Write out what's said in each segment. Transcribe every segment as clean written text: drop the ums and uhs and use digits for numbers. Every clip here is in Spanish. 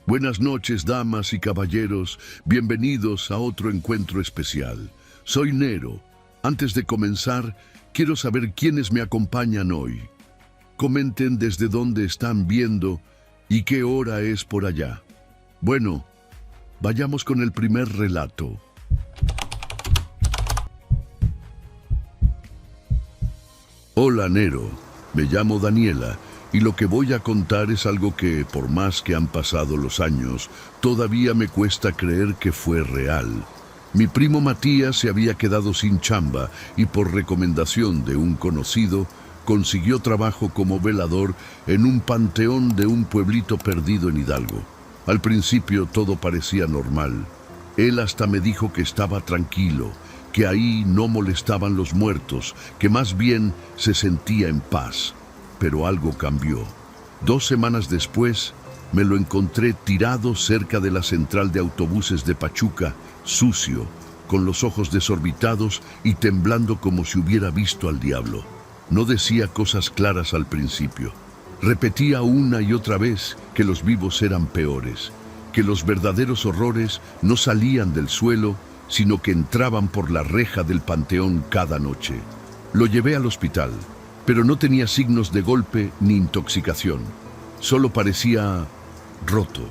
Buenas noches, damas y caballeros. Bienvenidos a otro encuentro especial. Soy Nero. Antes de comenzar, quiero saber quiénes me acompañan hoy. Comenten desde dónde están viendo y qué hora es por allá. Bueno, vayamos con el primer relato. Hola, Nero. Me llamo Daniela. Y lo que voy a contar es algo que, por más que han pasado los años, todavía me cuesta creer que fue real. Mi primo Matías se había quedado sin chamba y por recomendación de un conocido, consiguió trabajo como velador en un panteón de un pueblito perdido en Hidalgo. Al principio todo parecía normal. Él hasta me dijo que estaba tranquilo, que ahí no molestaban los muertos, que más bien se sentía en paz. Pero algo cambió. 2 semanas después, me lo encontré tirado cerca de la central de autobuses de Pachuca, sucio, con los ojos desorbitados y temblando como si hubiera visto al diablo. No decía cosas claras al principio. Repetía una y otra vez que los vivos eran peores, que los verdaderos horrores no salían del suelo, sino que entraban por la reja del panteón cada noche. Lo llevé al hospital, pero no tenía signos de golpe ni intoxicación. Solo parecía roto,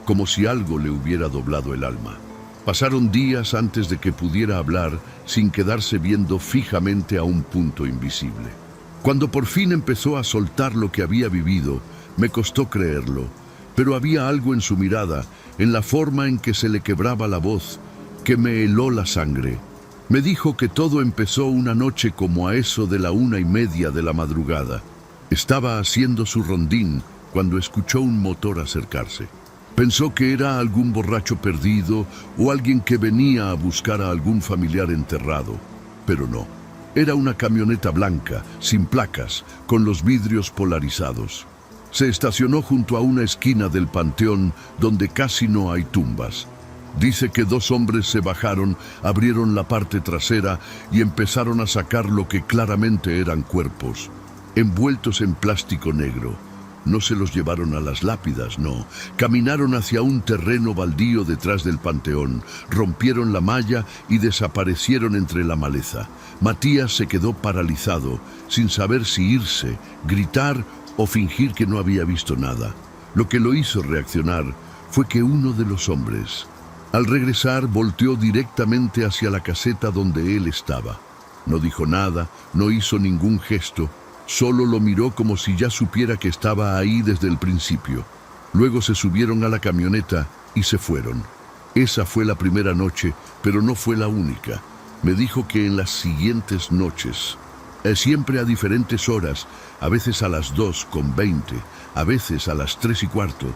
como si algo le hubiera doblado el alma. Pasaron días antes de que pudiera hablar sin quedarse viendo fijamente a un punto invisible. Cuando por fin empezó a soltar lo que había vivido, me costó creerlo, pero había algo en su mirada, en la forma en que se le quebraba la voz, que me heló la sangre. Me dijo que todo empezó una noche como a eso de la 1:30 de la madrugada. Estaba haciendo su rondín cuando escuchó un motor acercarse. Pensó que era algún borracho perdido o alguien que venía a buscar a algún familiar enterrado, pero no. Era una camioneta blanca, sin placas, con los vidrios polarizados. Se estacionó junto a una esquina del panteón donde casi no hay tumbas. Dice que 2 hombres se bajaron, abrieron la parte trasera y empezaron a sacar lo que claramente eran cuerpos, envueltos en plástico negro. No se los llevaron a las lápidas, no. Caminaron hacia un terreno baldío detrás del panteón, rompieron la malla y desaparecieron entre la maleza. Matías se quedó paralizado, sin saber si irse, gritar o fingir que no había visto nada. Lo que lo hizo reaccionar fue que uno de los hombres, al regresar, volteó directamente hacia la caseta donde él estaba. No dijo nada, no hizo ningún gesto, solo lo miró como si ya supiera que estaba ahí desde el principio. Luego se subieron a la camioneta y se fueron. Esa fue la primera noche, pero no fue la única. Me dijo que en las siguientes noches, siempre a diferentes horas, a veces a las 2:20, a veces a las 3:15,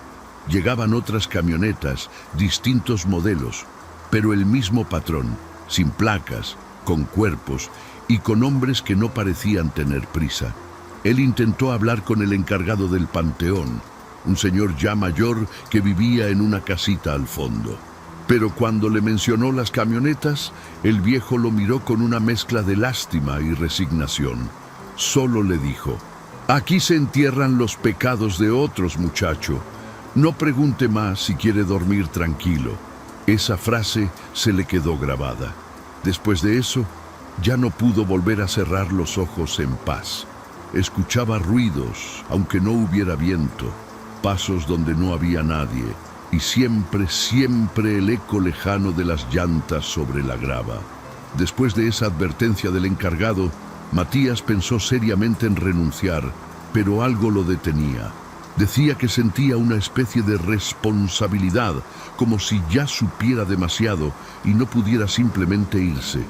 llegaban otras camionetas, distintos modelos, pero el mismo patrón, sin placas, con cuerpos y con hombres que no parecían tener prisa. Él intentó hablar con el encargado del panteón, un señor ya mayor que vivía en una casita al fondo. Pero cuando le mencionó las camionetas, el viejo lo miró con una mezcla de lástima y resignación. Solo le dijo: «Aquí se entierran los pecados de otros, muchacho. No pregunte más si quiere dormir tranquilo». Esa frase se le quedó grabada. Después de eso, ya no pudo volver a cerrar los ojos en paz. Escuchaba ruidos, aunque no hubiera viento, pasos donde no había nadie, y siempre, siempre el eco lejano de las llantas sobre la grava. Después de esa advertencia del encargado, Matías pensó seriamente en renunciar, pero algo lo detenía. Decía que sentía una especie de responsabilidad, como si ya supiera demasiado y no pudiera simplemente irse.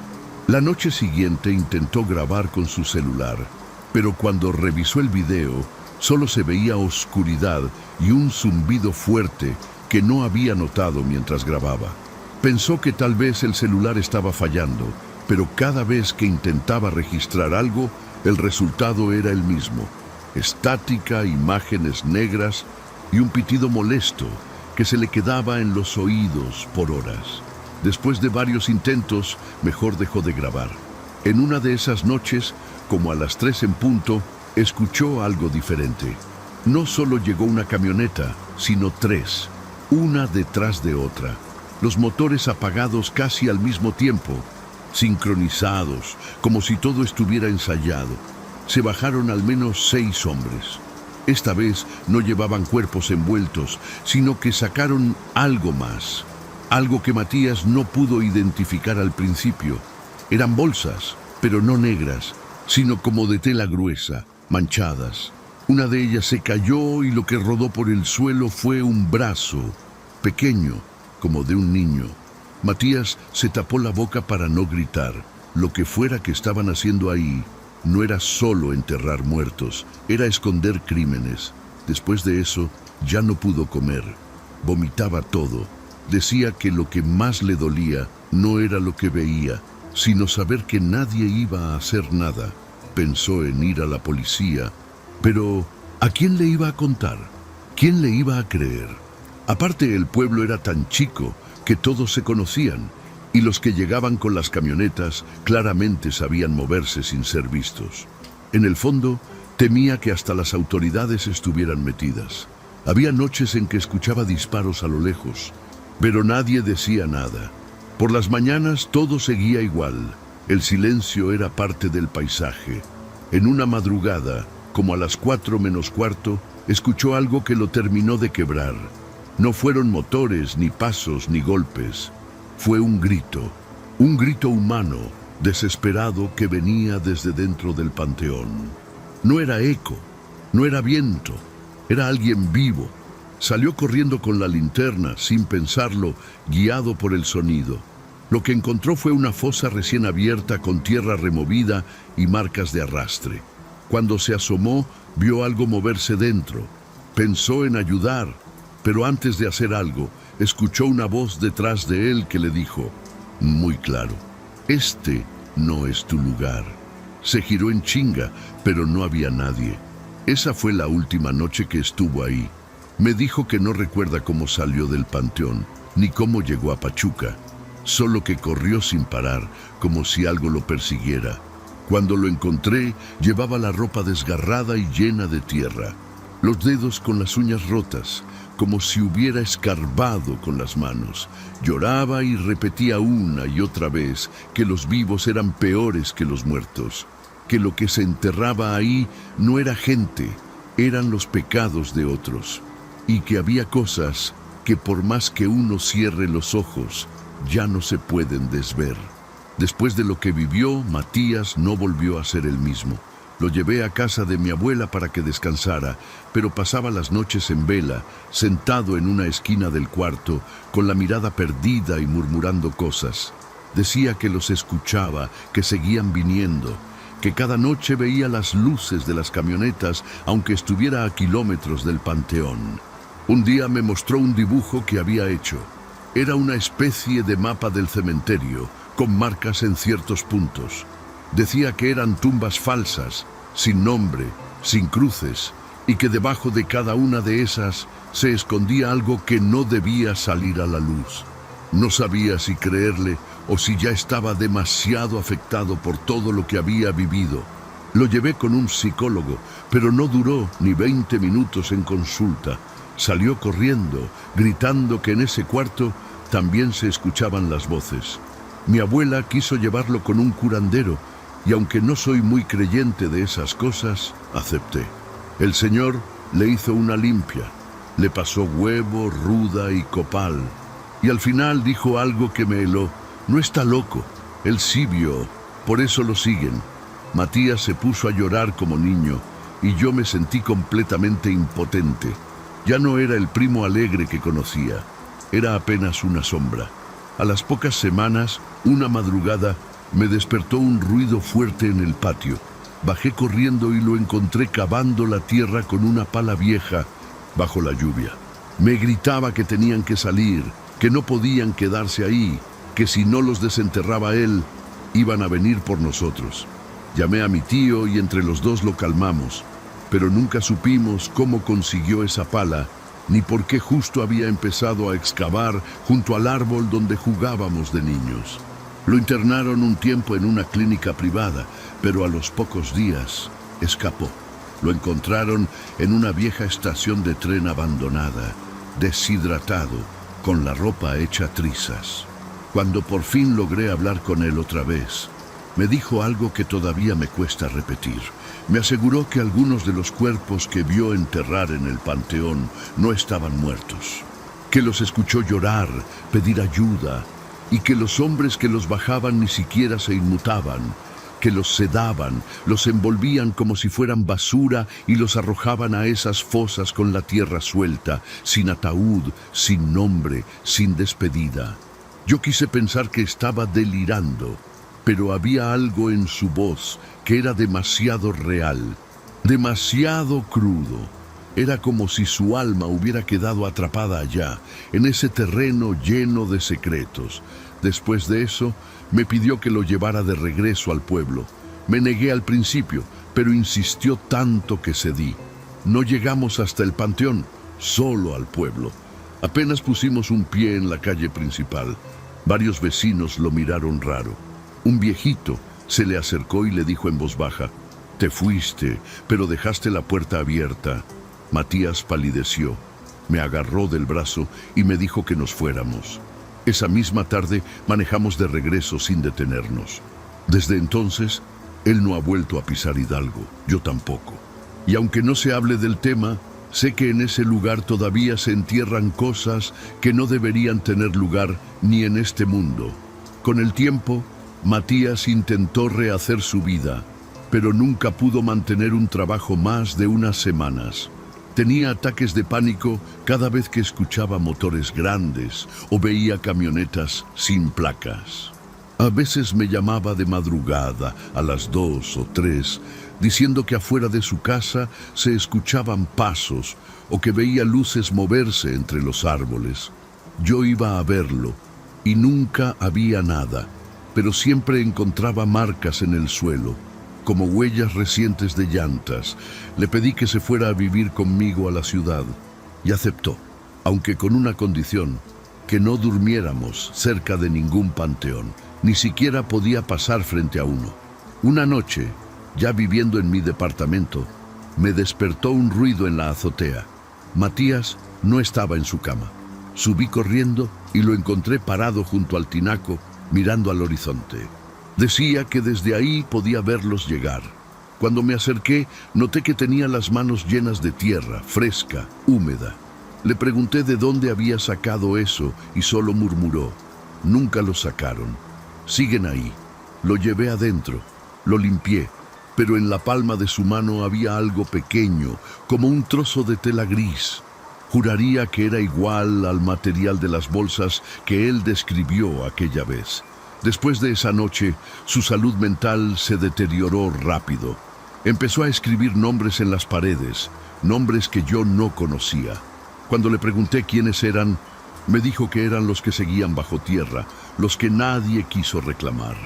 La noche siguiente intentó grabar con su celular, pero cuando revisó el video, solo se veía oscuridad y un zumbido fuerte que no había notado mientras grababa. Pensó que tal vez el celular estaba fallando, pero cada vez que intentaba registrar algo, el resultado era el mismo. Estática, imágenes negras y un pitido molesto que se le quedaba en los oídos por horas. Después de varios intentos, mejor dejó de grabar. En una de esas noches, como a las 3 en punto, escuchó algo diferente. No solo llegó una camioneta, sino 3. una detrás de otra, los motores apagados casi al mismo tiempo, sincronizados, como si todo estuviera ensayado. Se bajaron al menos 6 hombres. Esta vez no llevaban cuerpos envueltos, sino que sacaron algo más, algo que Matías no pudo identificar al principio. Eran bolsas, pero no negras, sino como de tela gruesa, manchadas. Una de ellas se cayó y lo que rodó por el suelo fue un brazo, pequeño, como de un niño. Matías se tapó la boca para no gritar. Lo que fuera que estaban haciendo ahí no era solo enterrar muertos, era esconder crímenes. Después de eso, ya no pudo comer. Vomitaba todo. Decía que lo que más le dolía no era lo que veía, sino saber que nadie iba a hacer nada. Pensó en ir a la policía, pero ¿a quién le iba a contar? ¿Quién le iba a creer? Aparte, el pueblo era tan chico que todos se conocían, y los que llegaban con las camionetas claramente sabían moverse sin ser vistos. En el fondo, temía que hasta las autoridades estuvieran metidas. Había noches en que escuchaba disparos a lo lejos, pero nadie decía nada. Por las mañanas todo seguía igual. El silencio era parte del paisaje. En una madrugada, como a las 4 menos cuarto, escuchó algo que lo terminó de quebrar. No fueron motores, ni pasos, ni golpes. Fue un grito humano, desesperado, que venía desde dentro del panteón. No era eco, no era viento, era alguien vivo. Salió corriendo con la linterna, sin pensarlo, guiado por el sonido. Lo que encontró fue una fosa recién abierta con tierra removida y marcas de arrastre. Cuando se asomó, vio algo moverse dentro. Pensó en ayudar, pero antes de hacer algo, escuchó una voz detrás de él que le dijo, muy claro, este no es tu lugar. Se giró en chinga, pero no había nadie. Esa fue la última noche que estuvo ahí. Me dijo que no recuerda cómo salió del panteón, ni cómo llegó a Pachuca, solo que corrió sin parar, como si algo lo persiguiera. Cuando lo encontré, llevaba la ropa desgarrada y llena de tierra, los dedos con las uñas rotas, como si hubiera escarbado con las manos. Lloraba y repetía una y otra vez que los vivos eran peores que los muertos, que lo que se enterraba ahí no era gente, eran los pecados de otros, y que había cosas que por más que uno cierre los ojos, ya no se pueden desver. Después de lo que vivió, Matías no volvió a ser el mismo. Lo llevé a casa de mi abuela para que descansara, pero pasaba las noches en vela, sentado en una esquina del cuarto, con la mirada perdida y murmurando cosas. Decía que los escuchaba, que seguían viniendo, que cada noche veía las luces de las camionetas, aunque estuviera a kilómetros del panteón. Un día me mostró un dibujo que había hecho. Era una especie de mapa del cementerio, con marcas en ciertos puntos. Decía que eran tumbas falsas, sin nombre, sin cruces, y que debajo de cada una de esas se escondía algo que no debía salir a la luz. No sabía si creerle o si ya estaba demasiado afectado por todo lo que había vivido. Lo llevé con un psicólogo, pero no duró ni 20 minutos en consulta. Salió corriendo, gritando que en ese cuarto también se escuchaban las voces. Mi abuela quiso llevarlo con un curandero, y aunque no soy muy creyente de esas cosas, acepté. El señor le hizo una limpia, le pasó huevo, ruda y copal, y al final dijo algo que me heló. No está loco, él sí vio, por eso lo siguen. Matías se puso a llorar como niño, y yo me sentí completamente impotente. Ya no era el primo alegre que conocía, era apenas una sombra. A las pocas semanas, una madrugada, me despertó un ruido fuerte en el patio. Bajé corriendo y lo encontré cavando la tierra con una pala vieja bajo la lluvia. Me gritaba que tenían que salir, que no podían quedarse ahí, que si no los desenterraba él, iban a venir por nosotros. Llamé a mi tío y entre los dos lo calmamos, pero nunca supimos cómo consiguió esa pala, ni por qué justo había empezado a excavar junto al árbol donde jugábamos de niños. Lo internaron un tiempo en una clínica privada, pero a los pocos días escapó. Lo encontraron en una vieja estación de tren abandonada. deshidratado, con la ropa hecha trizas. Cuando por fin logré hablar con él otra vez, me dijo algo que todavía me cuesta repetir. Me aseguró que algunos de los cuerpos que vio enterrar en el panteón no estaban muertos, que los escuchó llorar, pedir ayuda, y que los hombres que los bajaban ni siquiera se inmutaban, que los sedaban, los envolvían como si fueran basura y los arrojaban a esas fosas con la tierra suelta, sin ataúd, sin nombre, sin despedida. Yo quise pensar que estaba delirando, pero había algo en su voz que era demasiado real, demasiado crudo. Era como si su alma hubiera quedado atrapada allá, en ese terreno lleno de secretos. Después de eso, me pidió que lo llevara de regreso al pueblo. Me negué al principio, pero insistió tanto que cedí. No llegamos hasta el panteón, solo al pueblo. Apenas pusimos un pie en la calle principal. Varios vecinos lo miraron raro. Un viejito se le acercó y le dijo en voz baja: «Te fuiste, pero dejaste la puerta abierta». Matías palideció, me agarró del brazo y me dijo que nos fuéramos. Esa misma tarde manejamos de regreso sin detenernos. Desde entonces, él no ha vuelto a pisar Hidalgo, yo tampoco. Y aunque no se hable del tema, sé que en ese lugar todavía se entierran cosas que no deberían tener lugar ni en este mundo. Con el tiempo, Matías intentó rehacer su vida, pero nunca pudo mantener un trabajo más de unas semanas. Tenía ataques de pánico cada vez que escuchaba motores grandes o veía camionetas sin placas. A veces me llamaba de madrugada, a las 2 o 3, diciendo que afuera de su casa se escuchaban pasos o que veía luces moverse entre los árboles. Yo iba a verlo y nunca había nada, pero siempre encontraba marcas en el suelo, como huellas recientes de llantas. Le pedí que se fuera a vivir conmigo a la ciudad y aceptó, aunque con una condición: que no durmiéramos cerca de ningún panteón, ni siquiera podía pasar frente a uno. Una noche, ya viviendo en mi departamento, me despertó un ruido en la azotea. Matías no estaba en su cama. Subí corriendo y lo encontré parado junto al tinaco, mirando al horizonte. Decía que desde ahí podía verlos llegar. Cuando me acerqué, noté que tenía las manos llenas de tierra, fresca, húmeda. Le pregunté de dónde había sacado eso y solo murmuró: «Nunca lo sacaron. Siguen ahí». Lo llevé adentro, lo limpié, pero en la palma de su mano había algo pequeño, como un trozo de tela gris. Juraría que era igual al material de las bolsas que él describió aquella vez. Después de esa noche, su salud mental se deterioró rápido. Empezó a escribir nombres en las paredes, nombres que yo no conocía. Cuando le pregunté quiénes eran, me dijo que eran los que seguían bajo tierra, los que nadie quiso reclamar.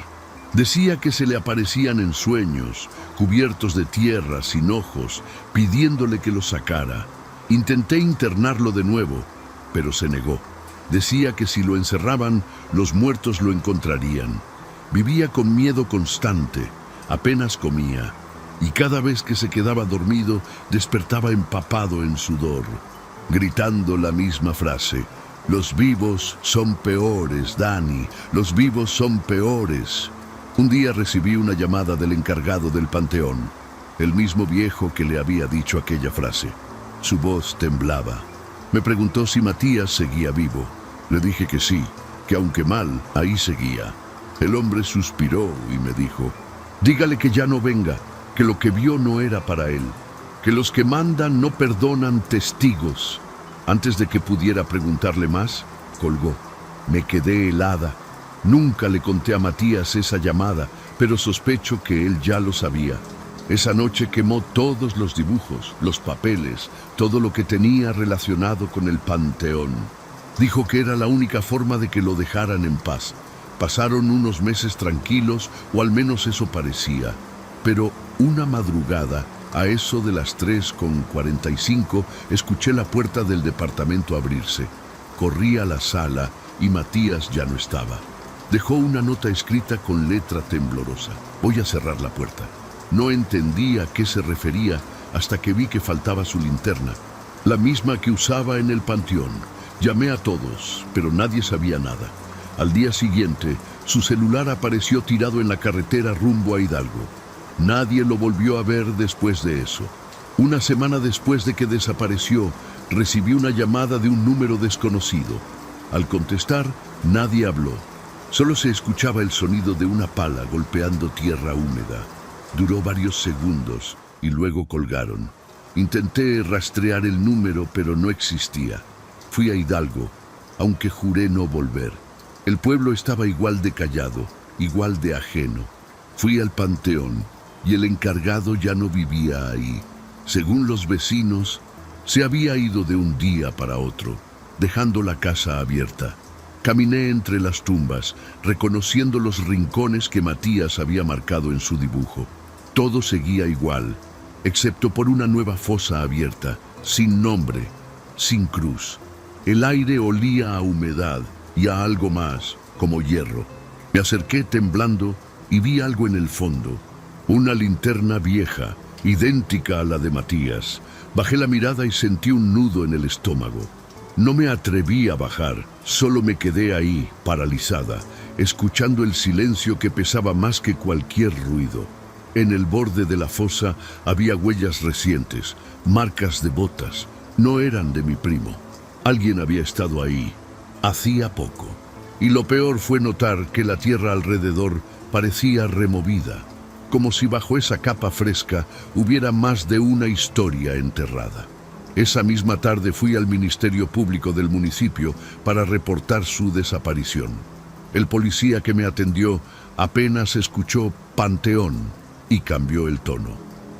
Decía que se le aparecían en sueños, cubiertos de tierra, sin ojos, pidiéndole que los sacara. Intenté internarlo de nuevo, pero se negó. Decía que si lo encerraban, los muertos lo encontrarían. Vivía con miedo constante, apenas comía, y cada vez que se quedaba dormido, despertaba empapado en sudor, gritando la misma frase: «Los vivos son peores, Dani, los vivos son peores». Un día recibí una llamada del encargado del panteón, el mismo viejo que le había dicho aquella frase. Su voz temblaba. Me preguntó si Matías seguía vivo. Le dije que sí, que aunque mal, ahí seguía. El hombre suspiró y me dijo: «Dígale que ya no venga, que lo que vio no era para él, que los que mandan no perdonan testigos». Antes de que pudiera preguntarle más, colgó. Me quedé helada. Nunca le conté a Matías esa llamada, pero sospecho que él ya lo sabía. Esa noche quemó todos los dibujos, los papeles, todo lo que tenía relacionado con el panteón. Dijo que era la única forma de que lo dejaran en paz. Pasaron unos meses tranquilos, o al menos eso parecía. Pero una madrugada, a eso de las 3:45, escuché la puerta del departamento abrirse. Corrí a la sala y Matías ya no estaba. Dejó una nota escrita con letra temblorosa: «Voy a cerrar la puerta». No entendí a qué se refería hasta que vi que faltaba su linterna. la misma que usaba en el panteón. Llamé a todos, pero nadie sabía nada. Al día siguiente, su celular apareció tirado en la carretera rumbo a Hidalgo. Nadie lo volvió a ver después de eso. Una semana después de que desapareció, recibí una llamada de un número desconocido. Al contestar, nadie habló. Solo se escuchaba el sonido de una pala golpeando tierra húmeda. Duró varios segundos y luego colgaron. Intenté rastrear el número, pero no existía. Fui a Hidalgo, aunque juré no volver. El pueblo estaba igual de callado, igual de ajeno. Fui al panteón y el encargado ya no vivía ahí. Según los vecinos, se había ido de un día para otro, dejando la casa abierta. Caminé entre las tumbas, reconociendo los rincones que Matías había marcado en su dibujo. Todo seguía igual, excepto por una nueva fosa abierta, sin nombre, sin cruz. El aire olía a humedad y a algo más, como hierro. Me acerqué temblando y vi algo en el fondo. Una linterna vieja, idéntica a la de Matías. Bajé la mirada y sentí un nudo en el estómago. No me atreví a bajar, solo me quedé ahí, paralizada, escuchando el silencio que pesaba más que cualquier ruido. En el borde de la fosa había huellas recientes, marcas de botas. No eran de mi primo. Alguien había estado ahí, hacía poco. Y lo peor fue notar que la tierra alrededor parecía removida, como si bajo esa capa fresca hubiera más de una historia enterrada. Esa misma tarde fui al Ministerio Público del municipio para reportar su desaparición. El policía que me atendió apenas escuchó Panteón y cambió el tono.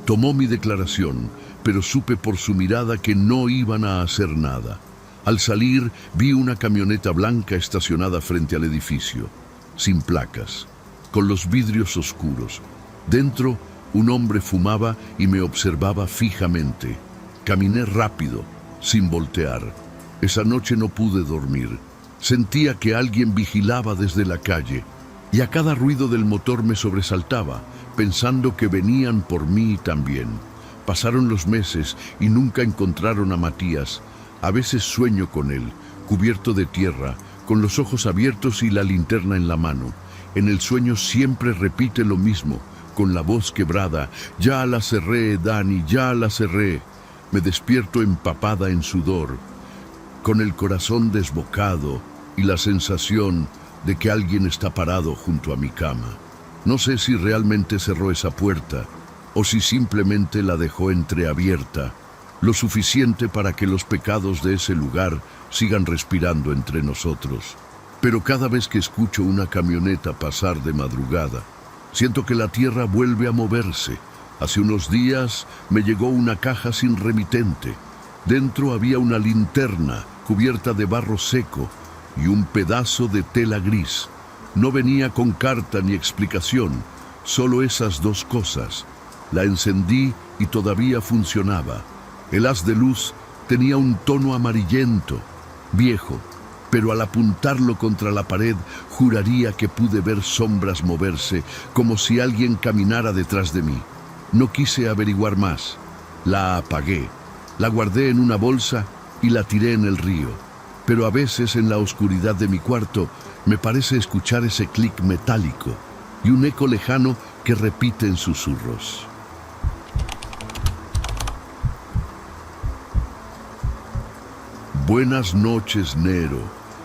Tomó mi declaración, pero supe por su mirada que no iban a hacer nada. Al salir, vi una camioneta blanca estacionada frente al edificio, sin placas, con los vidrios oscuros. Dentro, un hombre fumaba y me observaba fijamente. Caminé rápido, sin voltear. Esa noche no pude dormir. Sentía que alguien vigilaba desde la calle, y a cada ruido del motor me sobresaltaba, pensando que venían por mí también. Pasaron los meses y nunca encontraron a Matías. A veces sueño con él, cubierto de tierra, con los ojos abiertos y la linterna en la mano. En el sueño siempre repite lo mismo, con la voz quebrada: ya la cerré, Dani, ya la cerré. Me despierto empapada en sudor, con el corazón desbocado y la sensación de que alguien está parado junto a mi cama. No sé si realmente cerró esa puerta o si simplemente la dejó entreabierta, lo suficiente para que los pecados de ese lugar sigan respirando entre nosotros. Pero cada vez que escucho una camioneta pasar de madrugada, siento que la tierra vuelve a moverse. Hace unos días me llegó una caja sin remitente. Dentro había una linterna cubierta de barro seco y un pedazo de tela gris. No venía con carta ni explicación, solo esas dos cosas. La encendí y todavía funcionaba. El haz de luz tenía un tono amarillento, viejo, pero al apuntarlo contra la pared juraría que pude ver sombras moverse, como si alguien caminara detrás de mí. No quise averiguar más. La apagué, la guardé en una bolsa y la tiré en el río. Pero a veces en la oscuridad de mi cuarto me parece escuchar ese clic metálico y un eco lejano que repite en susurros. Buenas noches, Nero.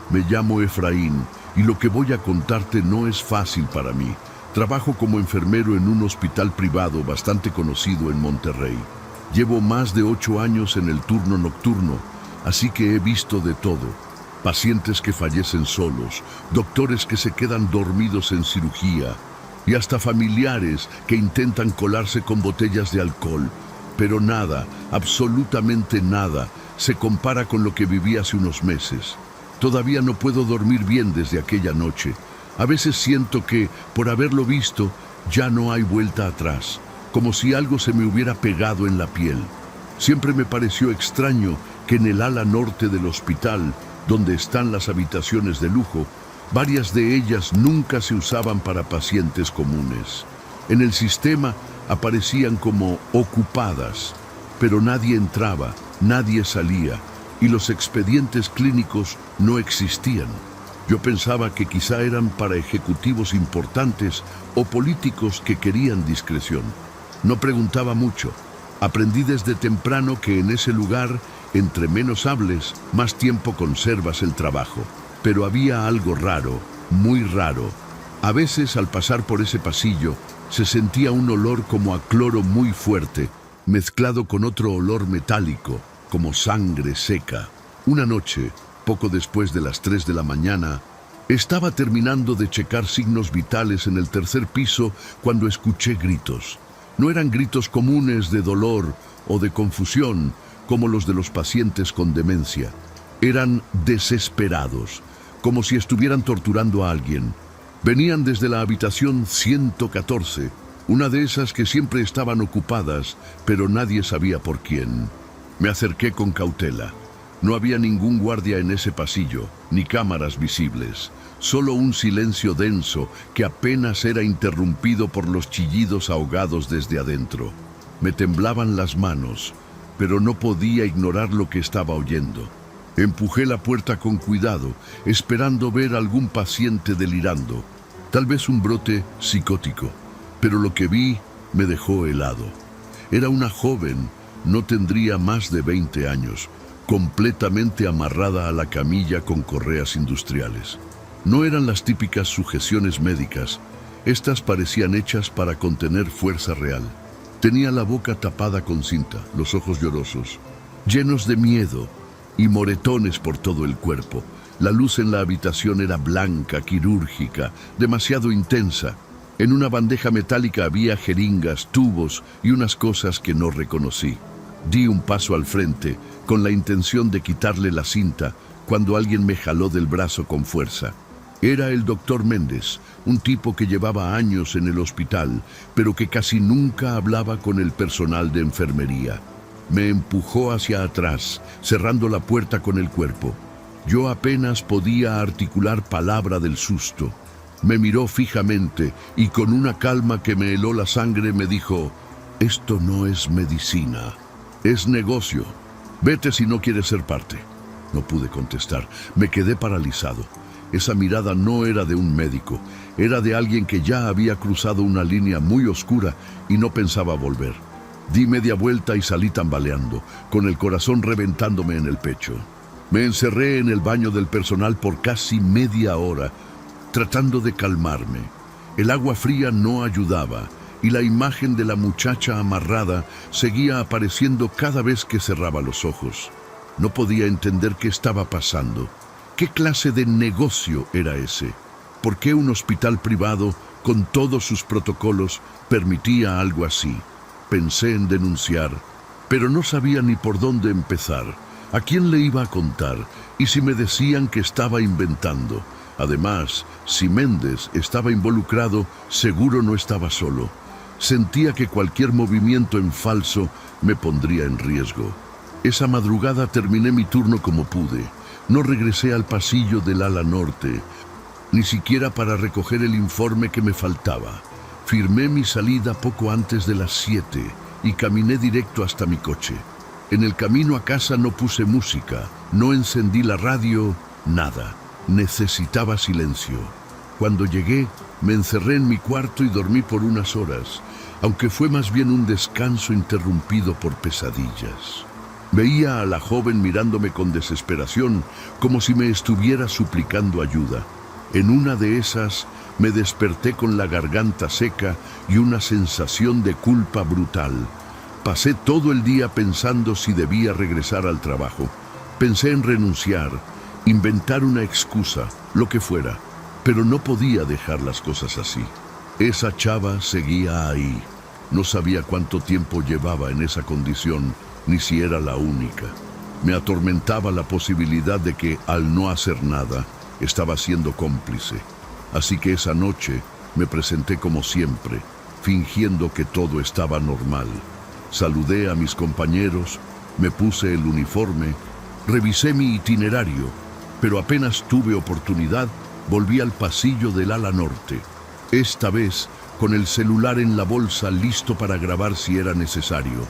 Me llamo Efraín y lo que voy a contarte no es fácil para mí. Trabajo como enfermero en un hospital privado bastante conocido en Monterrey. Llevo más de 8 años en el turno nocturno, así que he visto de todo. Pacientes que fallecen solos, doctores que se quedan dormidos en cirugía y hasta familiares que intentan colarse con botellas de alcohol. Pero nada, absolutamente nada, se compara con lo que viví hace unos meses. Todavía no puedo dormir bien desde aquella noche. A veces siento que, por haberlo visto, ya no hay vuelta atrás, como si algo se me hubiera pegado en la piel. Siempre me pareció extraño que en el ala norte del hospital, donde están las habitaciones de lujo, varias de ellas nunca se usaban para pacientes comunes. En el sistema aparecían como ocupadas, pero nadie entraba, nadie salía, y los expedientes clínicos no existían. Yo pensaba que quizá eran para ejecutivos importantes o políticos que querían discreción. No preguntaba mucho. Aprendí desde temprano que en ese lugar, entre menos hables, más tiempo conservas el trabajo. Pero había algo raro, muy raro. A veces, al pasar por ese pasillo, se sentía un olor como a cloro muy fuerte, mezclado con otro olor metálico, como sangre seca. Una noche, poco después de las 3 de la mañana, estaba terminando de checar signos vitales en el tercer piso cuando escuché gritos. No eran gritos comunes de dolor o de confusión, como los de los pacientes con demencia. Eran desesperados, como si estuvieran torturando a alguien. Venían desde la habitación 114, una de esas que siempre estaban ocupadas, pero nadie sabía por quién. Me acerqué con cautela. No había ningún guardia en ese pasillo, ni cámaras visibles. Solo un silencio denso que apenas era interrumpido por los chillidos ahogados desde adentro. Me temblaban las manos, pero no podía ignorar lo que estaba oyendo. Empujé la puerta con cuidado, esperando ver a algún paciente delirando. Tal vez un brote psicótico, pero lo que vi me dejó helado. Era una joven, no tendría más de 20 años, completamente amarrada a la camilla con correas industriales. No eran las típicas sujeciones médicas. Estas parecían hechas para contener fuerza real. Tenía la boca tapada con cinta, los ojos llorosos, llenos de miedo y moretones por todo el cuerpo. La luz en la habitación era blanca, quirúrgica, demasiado intensa. En una bandeja metálica había jeringas, tubos y unas cosas que no reconocí. Di un paso al frente, con la intención de quitarle la cinta, cuando alguien me jaló del brazo con fuerza. Era el doctor Méndez, un tipo que llevaba años en el hospital, pero que casi nunca hablaba con el personal de enfermería. Me empujó hacia atrás, cerrando la puerta con el cuerpo. Yo apenas podía articular palabra del susto. Me miró fijamente y con una calma que me heló la sangre me dijo: «Esto no es medicina, es negocio. Vete si no quieres ser parte». No pude contestar, me quedé paralizado. Esa mirada no era de un médico, era de alguien que ya había cruzado una línea muy oscura y no pensaba volver. Di media vuelta y salí tambaleando, con el corazón reventándome en el pecho. Me encerré en el baño del personal por casi media hora, tratando de calmarme. El agua fría no ayudaba y la imagen de la muchacha amarrada seguía apareciendo cada vez que cerraba los ojos. No podía entender qué estaba pasando. ¿Qué clase de negocio era ese? ¿Por qué un hospital privado, con todos sus protocolos, permitía algo así? Pensé en denunciar, pero no sabía ni por dónde empezar. ¿A quién le iba a contar? ¿Y si me decían que estaba inventando? Además, si Méndez estaba involucrado, seguro no estaba solo. Sentía que cualquier movimiento en falso me pondría en riesgo. Esa madrugada terminé mi turno como pude. No regresé al pasillo del ala norte, ni siquiera para recoger el informe que me faltaba. Firmé mi salida poco antes de las 7 y caminé directo hasta mi coche. En el camino a casa no puse música, no encendí la radio, nada. Necesitaba silencio. Cuando llegué, me encerré en mi cuarto y dormí por unas horas, aunque fue más bien un descanso interrumpido por pesadillas. Veía a la joven mirándome con desesperación, como si me estuviera suplicando ayuda. En una de esas, me desperté con la garganta seca y una sensación de culpa brutal. Pasé todo el día pensando si debía regresar al trabajo. Pensé en renunciar, inventar una excusa, lo que fuera, pero no podía dejar las cosas así. Esa chava seguía ahí. No sabía cuánto tiempo llevaba en esa condición, ni si era la única. Me atormentaba la posibilidad de que, al no hacer nada, estaba siendo cómplice. Así que esa noche me presenté como siempre, fingiendo que todo estaba normal. Saludé a mis compañeros, me puse el uniforme, revisé mi itinerario, pero apenas tuve oportunidad, volví al pasillo del ala norte. Esta vez, con el celular en la bolsa listo para grabar si era necesario.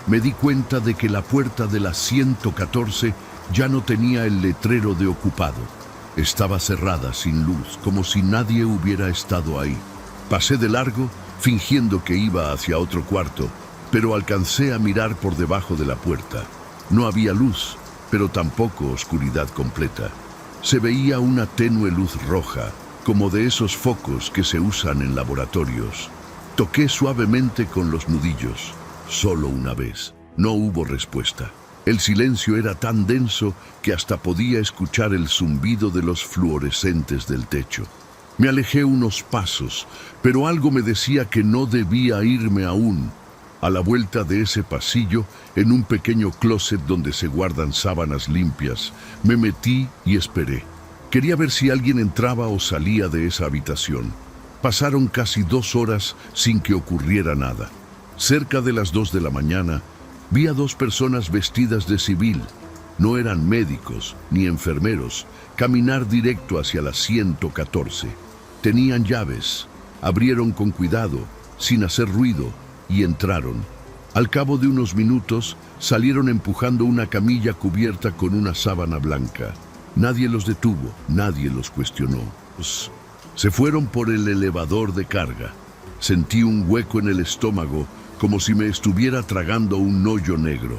me di cuenta de que la puerta de la 114 ya no tenía el letrero de ocupado. Estaba cerrada, sin luz, como si nadie hubiera estado ahí. Pasé de largo, fingiendo que iba hacia otro cuarto, pero alcancé a mirar por debajo de la puerta. No había luz, pero tampoco oscuridad completa. Se veía una tenue luz roja, como de esos focos que se usan en laboratorios. Toqué suavemente con los nudillos, solo una vez. No hubo respuesta. El silencio era tan denso que hasta podía escuchar el zumbido de los fluorescentes del techo. Me alejé unos pasos, pero algo me decía que no debía irme aún. A la vuelta de ese pasillo, en un pequeño closet donde se guardan sábanas limpias, me metí y esperé. Quería ver si alguien entraba o salía de esa habitación. Pasaron casi 2 horas sin que ocurriera nada. Cerca de las 2 de la mañana, vi a 2 personas vestidas de civil. No eran médicos ni enfermeros, caminar directo hacia la 114. Tenían llaves, abrieron con cuidado, sin hacer ruido, y entraron. Al cabo de unos minutos, salieron empujando una camilla cubierta con una sábana blanca. Nadie los detuvo, nadie los cuestionó. Se fueron por el elevador de carga. Sentí un hueco en el estómago, como si me estuviera tragando un hoyo negro.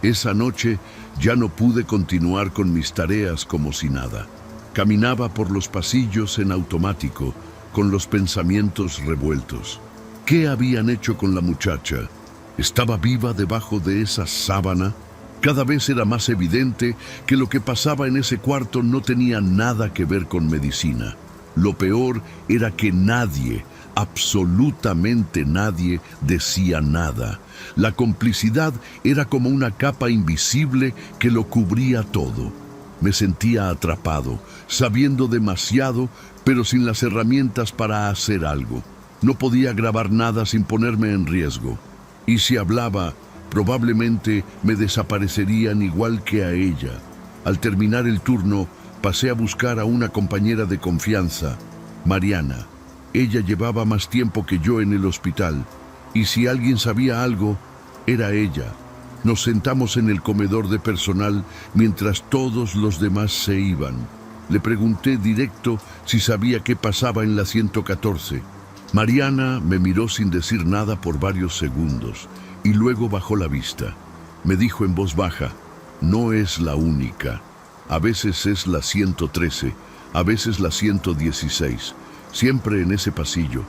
Esa noche ya no pude continuar con mis tareas como si nada. Caminaba por los pasillos en automático, con los pensamientos revueltos. ¿Qué habían hecho con la muchacha? ¿Estaba viva debajo de esa sábana? Cada vez era más evidente que lo que pasaba en ese cuarto no tenía nada que ver con medicina. Lo peor era que nadie, absolutamente nadie, decía nada. La complicidad era como una capa invisible que lo cubría todo. Me sentía atrapado, sabiendo demasiado, pero sin las herramientas para hacer algo. No podía grabar nada sin ponerme en riesgo. Y si hablaba, probablemente me desaparecerían igual que a ella. Al terminar el turno, pasé a buscar a una compañera de confianza, Mariana. Ella llevaba más tiempo que yo en el hospital, y si alguien sabía algo, era ella. Nos sentamos en el comedor de personal mientras todos los demás se iban. Le pregunté directo si sabía qué pasaba en la 114. Mariana me miró sin decir nada por varios segundos y luego bajó la vista. Me dijo en voz baja, no es la única. A veces es la 113, a veces la 116. Siempre en ese pasillo.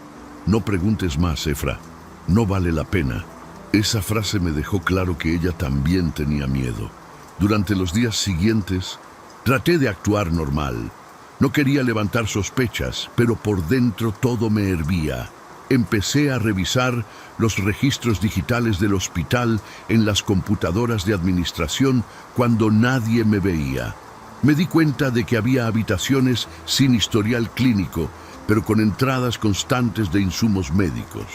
No preguntes más, Efra. No vale la pena. Esa frase me dejó claro que ella también tenía miedo. Durante los días siguientes, traté de actuar normal. No quería levantar sospechas, pero por dentro todo me hervía. Empecé a revisar los registros digitales del hospital en las computadoras de administración cuando nadie me veía. Me di cuenta de que había habitaciones sin historial clínico, pero con entradas constantes de insumos médicos.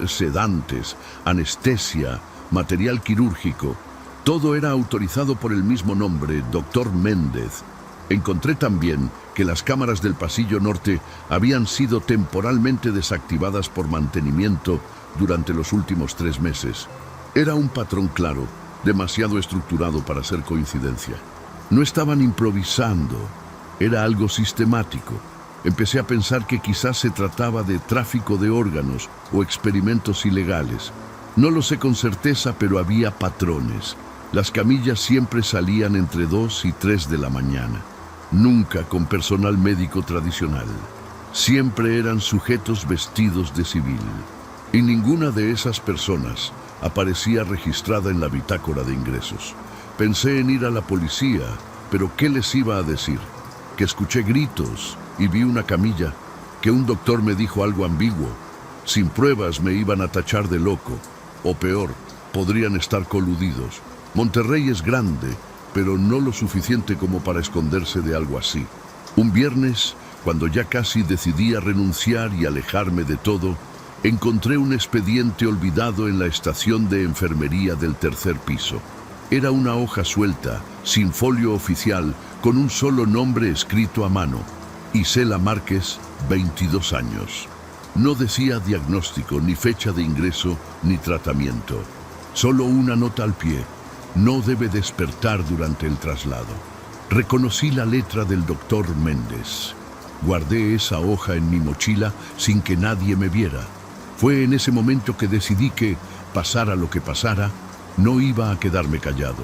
Sedantes, anestesia, material quirúrgico. Todo era autorizado por el mismo nombre, Dr. Méndez. Encontré también que las cámaras del pasillo norte habían sido temporalmente desactivadas por mantenimiento durante los últimos 3 meses. Era un patrón claro, demasiado estructurado para ser coincidencia. No estaban improvisando, era algo sistemático. Empecé a pensar que quizás se trataba de tráfico de órganos o experimentos ilegales. No lo sé con certeza, pero había patrones. Las camillas siempre salían entre 2 y 3 de la mañana. Nunca con personal médico tradicional. Siempre eran sujetos vestidos de civil. Y ninguna de esas personas aparecía registrada en la bitácora de ingresos. Pensé en ir a la policía, pero ¿qué les iba a decir? Que escuché gritos y vi una camilla, que un doctor me dijo algo ambiguo. Sin pruebas me iban a tachar de loco, o peor, podrían estar coludidos. Monterrey es grande, pero no lo suficiente como para esconderse de algo así. Un viernes, cuando ya casi decidía renunciar y alejarme de todo, encontré un expediente olvidado en la estación de enfermería del 3er piso. Era una hoja suelta, sin folio oficial, con un solo nombre escrito a mano. Isela Márquez, 22 años. No decía diagnóstico, ni fecha de ingreso, ni tratamiento. Solo una nota al pie. No debe despertar durante el traslado. Reconocí la letra del doctor Méndez. Guardé esa hoja en mi mochila sin que nadie me viera. Fue en ese momento que decidí que, pasara lo que pasara, no iba a quedarme callado.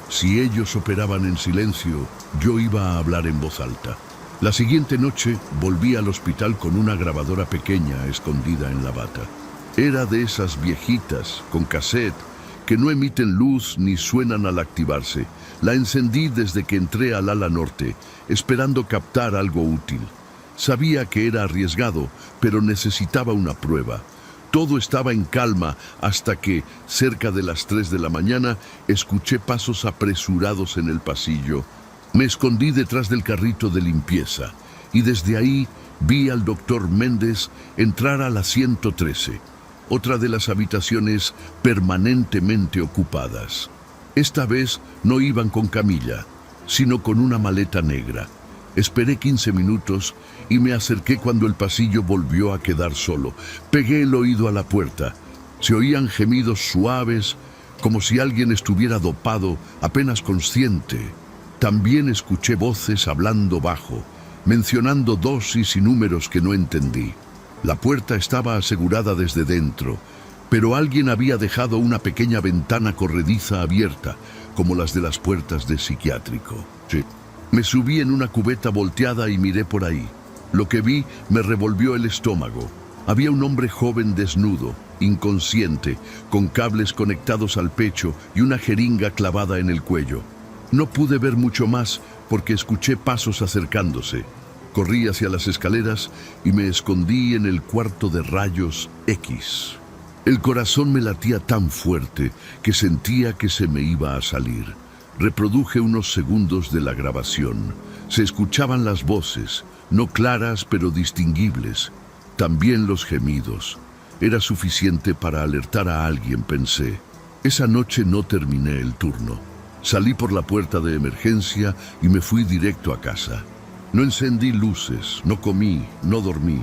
Si ellos operaban en silencio, yo iba a hablar en voz alta. La siguiente noche volví al hospital con una grabadora pequeña escondida en la bata. Era de esas viejitas, con cassette, que no emiten luz ni suenan al activarse. La encendí desde que entré al ala norte, esperando captar algo útil. Sabía que era arriesgado, pero necesitaba una prueba. Todo estaba en calma hasta que, cerca de las 3 de la mañana, escuché pasos apresurados en el pasillo. Me escondí detrás del carrito de limpieza y desde ahí vi al doctor Méndez entrar a la 113, otra de las habitaciones permanentemente ocupadas. Esta vez no iban con camilla, sino con una maleta negra. Esperé 15 minutos y me acerqué cuando el pasillo volvió a quedar solo. Pegué el oído a la puerta. Se oían gemidos suaves, como si alguien estuviera dopado, apenas consciente. También escuché voces hablando bajo, mencionando dosis y números que no entendí. La puerta estaba asegurada desde dentro, pero alguien había dejado una pequeña ventana corrediza abierta, como las de las puertas de psiquiátrico. Sí. Me subí en una cubeta volteada y miré por ahí. Lo que vi me revolvió el estómago. Había un hombre joven desnudo, inconsciente, con cables conectados al pecho y una jeringa clavada en el cuello. No pude ver mucho más porque escuché pasos acercándose. Corrí hacia las escaleras y me escondí en el cuarto de rayos X. El corazón me latía tan fuerte que sentía que se me iba a salir. Reproduje unos segundos de la grabación. Se escuchaban las voces, no claras pero distinguibles. También los gemidos. Era suficiente para alertar a alguien, pensé. Esa noche no terminé el turno. Salí por la puerta de emergencia y me fui directo a casa. No encendí luces, no comí, no dormí.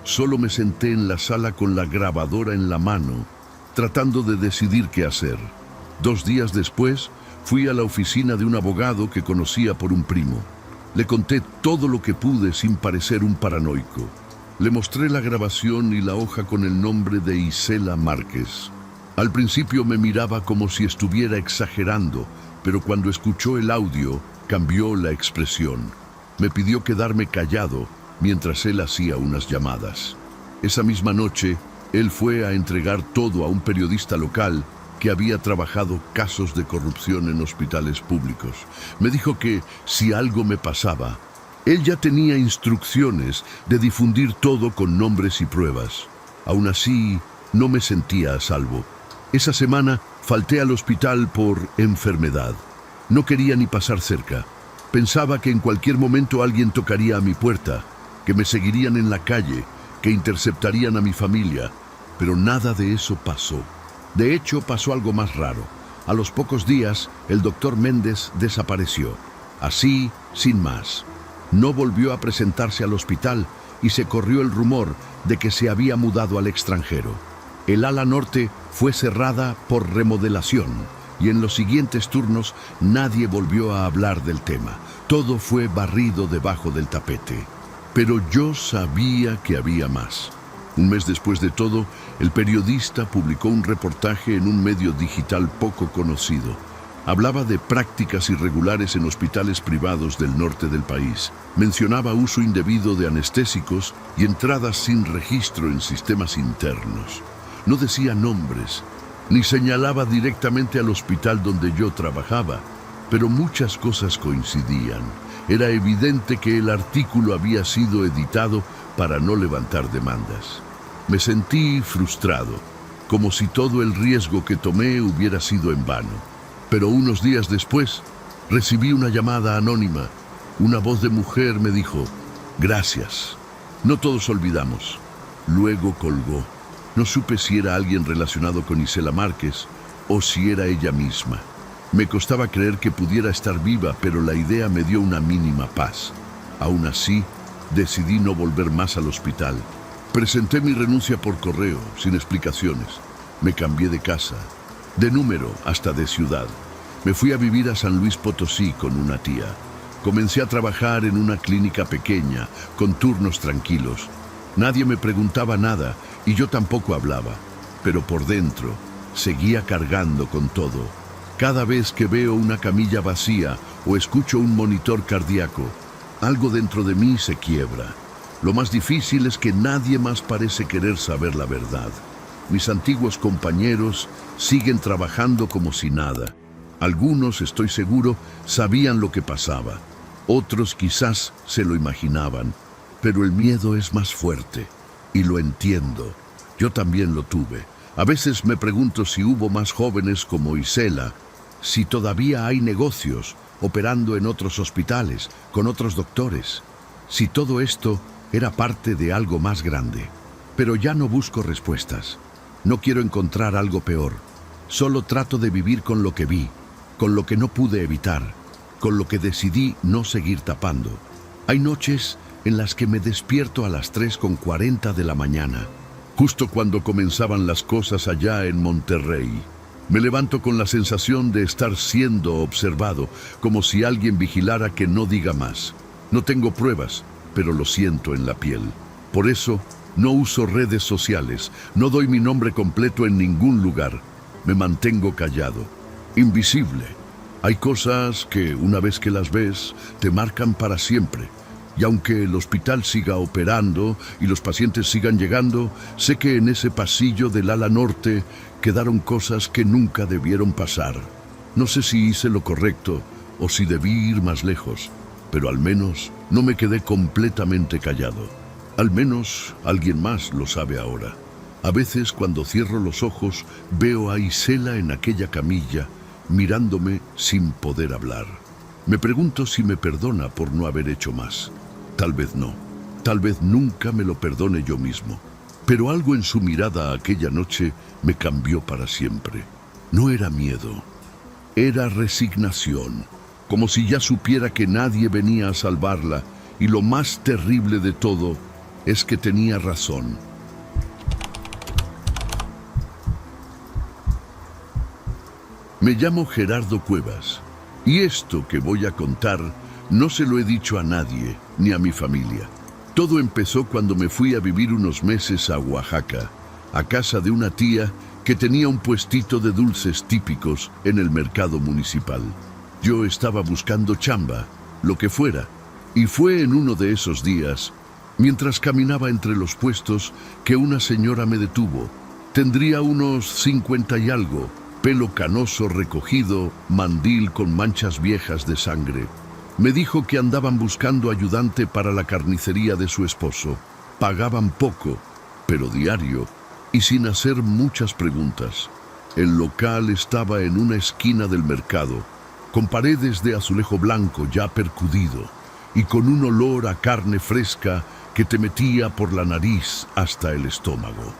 Solo me senté en la sala con la grabadora en la mano, tratando de decidir qué hacer. 2 días después, fui a la oficina de un abogado que conocía por un primo. Le conté todo lo que pude sin parecer un paranoico. Le mostré la grabación y la hoja con el nombre de Isela Márquez. Al principio me miraba como si estuviera exagerando, pero cuando escuchó el audio, cambió la expresión. Me pidió quedarme callado mientras él hacía unas llamadas. Esa misma noche, él fue a entregar todo a un periodista local que había trabajado casos de corrupción en hospitales públicos. Me dijo que, si algo me pasaba, él ya tenía instrucciones de difundir todo con nombres y pruebas. Aún así, no me sentía a salvo. Esa semana falté al hospital por enfermedad. No quería ni pasar cerca. Pensaba que en cualquier momento alguien tocaría a mi puerta, que me seguirían en la calle, que interceptarían a mi familia, pero nada de eso pasó. De hecho, pasó algo más raro. A los pocos días, el doctor Méndez desapareció. Así, sin más. No volvió a presentarse al hospital y se corrió el rumor de que se había mudado al extranjero. El ala norte fue cerrada por remodelación y en los siguientes turnos nadie volvió a hablar del tema. Todo fue barrido debajo del tapete. Pero yo sabía que había más. Un mes después de todo, el periodista publicó un reportaje en un medio digital poco conocido. Hablaba de prácticas irregulares en hospitales privados del norte del país. Mencionaba uso indebido de anestésicos y entradas sin registro en sistemas internos. No decía nombres, ni señalaba directamente al hospital donde yo trabajaba, pero muchas cosas coincidían. Era evidente que el artículo había sido editado para no levantar demandas. Me sentí frustrado, como si todo el riesgo que tomé hubiera sido en vano. Pero unos días después, recibí una llamada anónima. Una voz de mujer me dijo, «Gracias. No todos olvidamos». Luego colgó. No supe si era alguien relacionado con Isela Márquez o si era ella misma. Me costaba creer que pudiera estar viva, pero la idea me dio una mínima paz. Aún así, decidí no volver más al hospital. Presenté mi renuncia por correo, sin explicaciones. Me cambié de casa. de número hasta de ciudad. Me fui a vivir a San Luis Potosí con una tía. Comencé a trabajar en una clínica pequeña, con turnos tranquilos. Nadie me preguntaba nada y yo tampoco hablaba, pero por dentro seguía cargando con todo. Cada vez que veo una camilla vacía o escucho un monitor cardíaco, algo dentro de mí se quiebra. Lo más difícil es que nadie más parece querer saber la verdad. Mis antiguos compañeros siguen trabajando como si nada. Algunos, estoy seguro, sabían lo que pasaba. Otros quizás se lo imaginaban. Pero el miedo es más fuerte. Y lo entiendo. Yo también lo tuve. A veces me pregunto si hubo más jóvenes como Isela, si todavía hay negocios operando en otros hospitales, con otros doctores, si todo esto era parte de algo más grande. Pero ya no busco respuestas. No quiero encontrar algo peor. Solo trato de vivir con lo que vi, con lo que no pude evitar, con lo que decidí no seguir tapando. Hay noches en las que me despierto a las 3:40 de la mañana, justo cuando comenzaban las cosas allá en Monterrey. Me levanto con la sensación de estar siendo observado, como si alguien vigilara que no diga más. No tengo pruebas, pero lo siento en la piel. Por eso, no uso redes sociales, no doy mi nombre completo en ningún lugar. Me mantengo callado, invisible. Hay cosas que, una vez que las ves, te marcan para siempre. Y aunque el hospital siga operando y los pacientes sigan llegando, sé que en ese pasillo del ala norte quedaron cosas que nunca debieron pasar. No sé si hice lo correcto o si debí ir más lejos, pero al menos no me quedé completamente callado. Al menos alguien más lo sabe ahora. A veces, cuando cierro los ojos, veo a Isela en aquella camilla, mirándome sin poder hablar. Me pregunto si me perdona por no haber hecho más. Tal vez no. Tal vez nunca me lo perdone yo mismo. Pero algo en su mirada aquella noche me cambió para siempre. No era miedo. Era resignación. Como si ya supiera que nadie venía a salvarla. Y lo más terrible de todo es que tenía razón. Me llamo Gerardo Cuevas. Y esto que voy a contar no se lo he dicho a nadie, ni a mi familia. Todo empezó cuando me fui a vivir unos meses a Oaxaca, a casa de una tía que tenía un puestito de dulces típicos en el mercado municipal. Yo estaba buscando chamba, lo que fuera, y fue en uno de esos días, mientras caminaba entre los puestos, que una señora me detuvo. Tendría unos 50 y algo, pelo canoso recogido, mandil con manchas viejas de sangre. Me dijo que andaban buscando ayudante para la carnicería de su esposo. Pagaban poco, pero diario, y sin hacer muchas preguntas. El local estaba en una esquina del mercado, con paredes de azulejo blanco ya percudido, y con un olor a carne fresca que te metía por la nariz hasta el estómago.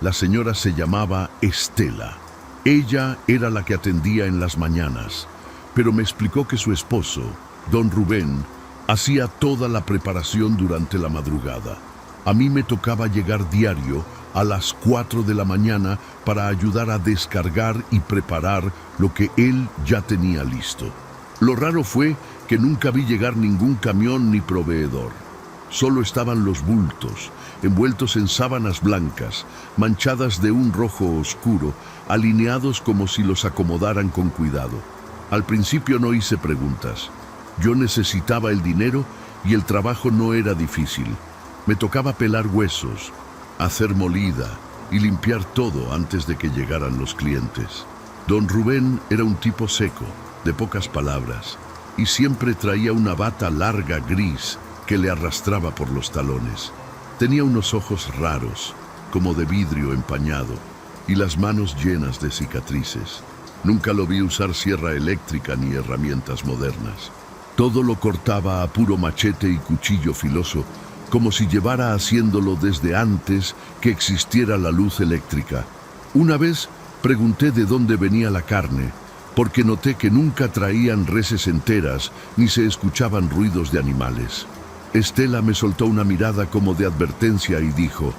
La señora se llamaba Estela. Ella era la que atendía en las mañanas, pero me explicó que su esposo, don Rubén, hacía toda la preparación durante la madrugada. A mí me tocaba llegar diario a las 4 de la mañana para ayudar a descargar y preparar lo que él ya tenía listo. Lo raro fue que nunca vi llegar ningún camión ni proveedor. Solo estaban los bultos, envueltos en sábanas blancas, manchadas de un rojo oscuro, alineados como si los acomodaran con cuidado. Al principio no hice preguntas. Yo necesitaba el dinero y el trabajo no era difícil. Me tocaba pelar huesos, hacer molida y limpiar todo antes de que llegaran los clientes. Don Rubén era un tipo seco, de pocas palabras, y siempre traía una bata larga gris que le arrastraba por los talones. Tenía unos ojos raros, como de vidrio empañado, y las manos llenas de cicatrices. Nunca lo vi usar sierra eléctrica ni herramientas modernas. Todo lo cortaba a puro machete y cuchillo filoso, como si llevara haciéndolo desde antes que existiera la luz eléctrica. Una vez pregunté de dónde venía la carne, porque noté que nunca traían reses enteras ni se escuchaban ruidos de animales. Estela me soltó una mirada como de advertencia y dijo: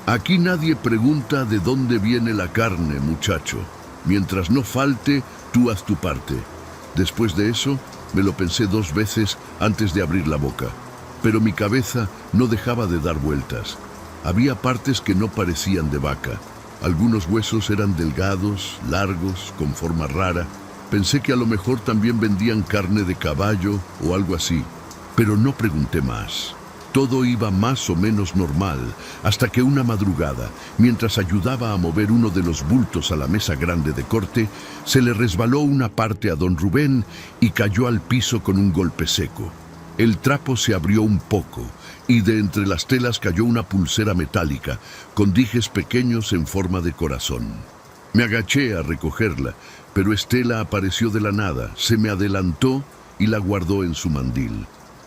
«Aquí nadie pregunta de dónde viene la carne, muchacho. Mientras no falte, tú haz tu parte. Después de eso, me lo pensé 2 veces antes de abrir la boca. Pero mi cabeza no dejaba de dar vueltas. Había partes que no parecían de vaca. Algunos huesos eran delgados, largos, con forma rara. Pensé que a lo mejor también vendían carne de caballo o algo así, pero no pregunté más. Todo iba más o menos normal, hasta que una madrugada, mientras ayudaba a mover uno de los bultos a la mesa grande de corte, se le resbaló una parte a don Rubén y cayó al piso con un golpe seco. El trapo se abrió un poco y de entre las telas cayó una pulsera metálica con dijes pequeños en forma de corazón. Me agaché a recogerla, pero Estela apareció de la nada, se me adelantó y la guardó en su mandil.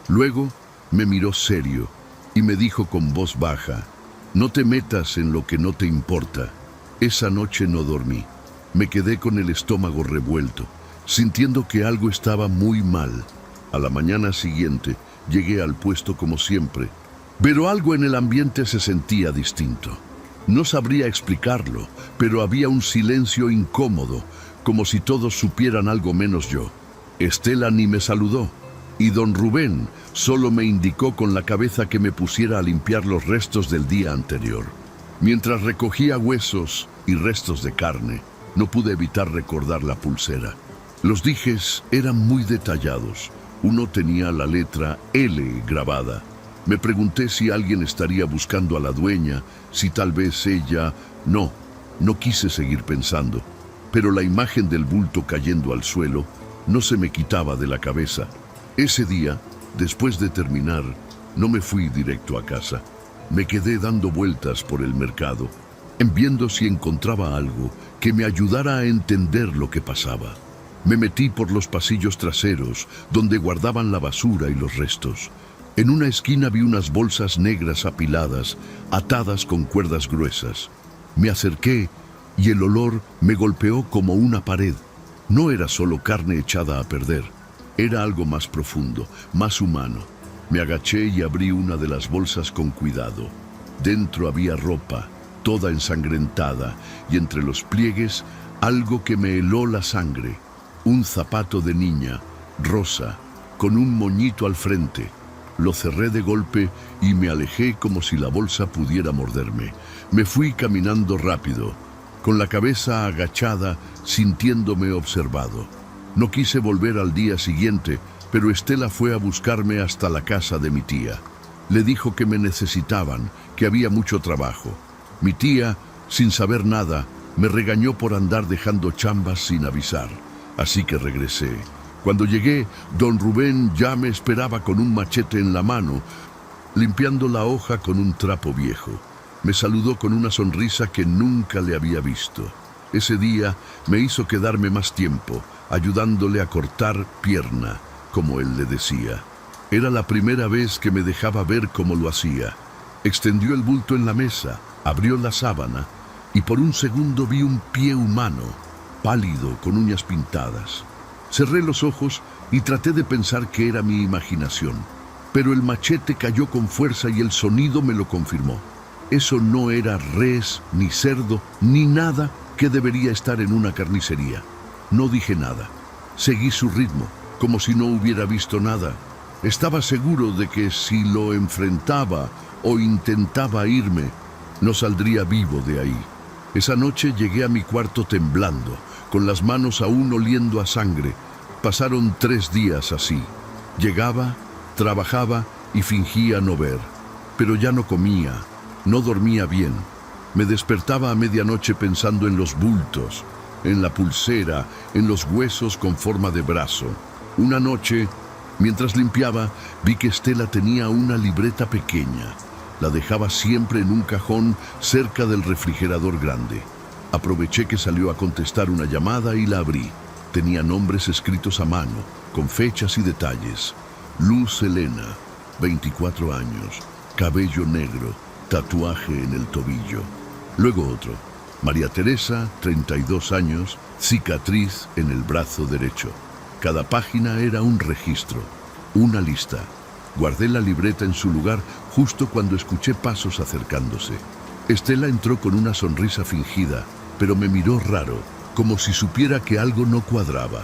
Luego me miró serio y me dijo con voz baja: «No te metas en lo que no te importa». Esa noche no dormí. Me quedé con el estómago revuelto, sintiendo que algo estaba muy mal. A la mañana siguiente llegué al puesto como siempre, pero algo en el ambiente se sentía distinto. No sabría explicarlo, pero había un silencio incómodo, como si todos supieran algo menos yo. Estela ni me saludó, y don Rubén solo me indicó con la cabeza que me pusiera a limpiar los restos del día anterior. Mientras recogía huesos y restos de carne, no pude evitar recordar la pulsera. Los dijes eran muy detallados. Uno tenía la letra L grabada. Me pregunté si alguien estaría buscando a la dueña, si tal vez ella... No quise seguir pensando. Pero la imagen del bulto cayendo al suelo no se me quitaba de la cabeza. Ese día, después de terminar, no me fui directo a casa. Me quedé dando vueltas por el mercado, viendo si encontraba algo que me ayudara a entender lo que pasaba. Me metí por los pasillos traseros, donde guardaban la basura y los restos. En una esquina vi unas bolsas negras apiladas, atadas con cuerdas gruesas. Me acerqué y el olor me golpeó como una pared. No era solo carne echada a perder, era algo más profundo, más humano. Me agaché y abrí una de las bolsas con cuidado. Dentro había ropa, toda ensangrentada, y entre los pliegues algo que me heló la sangre. Un zapato de niña, rosa, con un moñito al frente. Lo cerré de golpe y me alejé como si la bolsa pudiera morderme. Me fui caminando rápido, con la cabeza agachada, sintiéndome observado. No quise volver al día siguiente, pero Estela fue a buscarme hasta la casa de mi tía. Le dijo que me necesitaban, que había mucho trabajo. Mi tía, sin saber nada, me regañó por andar dejando chambas sin avisar. Así que regresé. Cuando llegué, don Rubén ya me esperaba con un machete en la mano, limpiando la hoja con un trapo viejo. Me saludó con una sonrisa que nunca le había visto. Ese día me hizo quedarme más tiempo, ayudándole a cortar pierna, como él le decía. Era la primera vez que me dejaba ver cómo lo hacía. Extendió el bulto en la mesa, abrió la sábana, y por un segundo vi un pie humano, pálido, con uñas pintadas. Cerré los ojos y traté de pensar que era mi imaginación, pero el machete cayó con fuerza y el sonido me lo confirmó. Eso no era res, ni cerdo, ni nada que debería estar en una carnicería. No dije nada. Seguí su ritmo, como si no hubiera visto nada. Estaba seguro de que si lo enfrentaba o intentaba irme, no saldría vivo de ahí. Esa noche llegué a mi cuarto temblando, con las manos aún oliendo a sangre. Pasaron 3 días así. Llegaba, trabajaba y fingía no ver. Pero ya no comía, no dormía bien. Me despertaba a medianoche pensando en los bultos, en la pulsera, en los huesos con forma de brazo. Una noche, mientras limpiaba, vi que Estela tenía una libreta pequeña. La dejaba siempre en un cajón cerca del refrigerador grande. Aproveché que salió a contestar una llamada y la abrí. Tenía nombres escritos a mano, con fechas y detalles. Luz Helena, 24 años, cabello negro, tatuaje en el tobillo. Luego otro. María Teresa, 32 años, cicatriz en el brazo derecho. Cada página era un registro, una lista. Guardé la libreta en su lugar justo cuando escuché pasos acercándose. Estela entró con una sonrisa fingida, pero me miró raro. como si supiera que algo no cuadraba.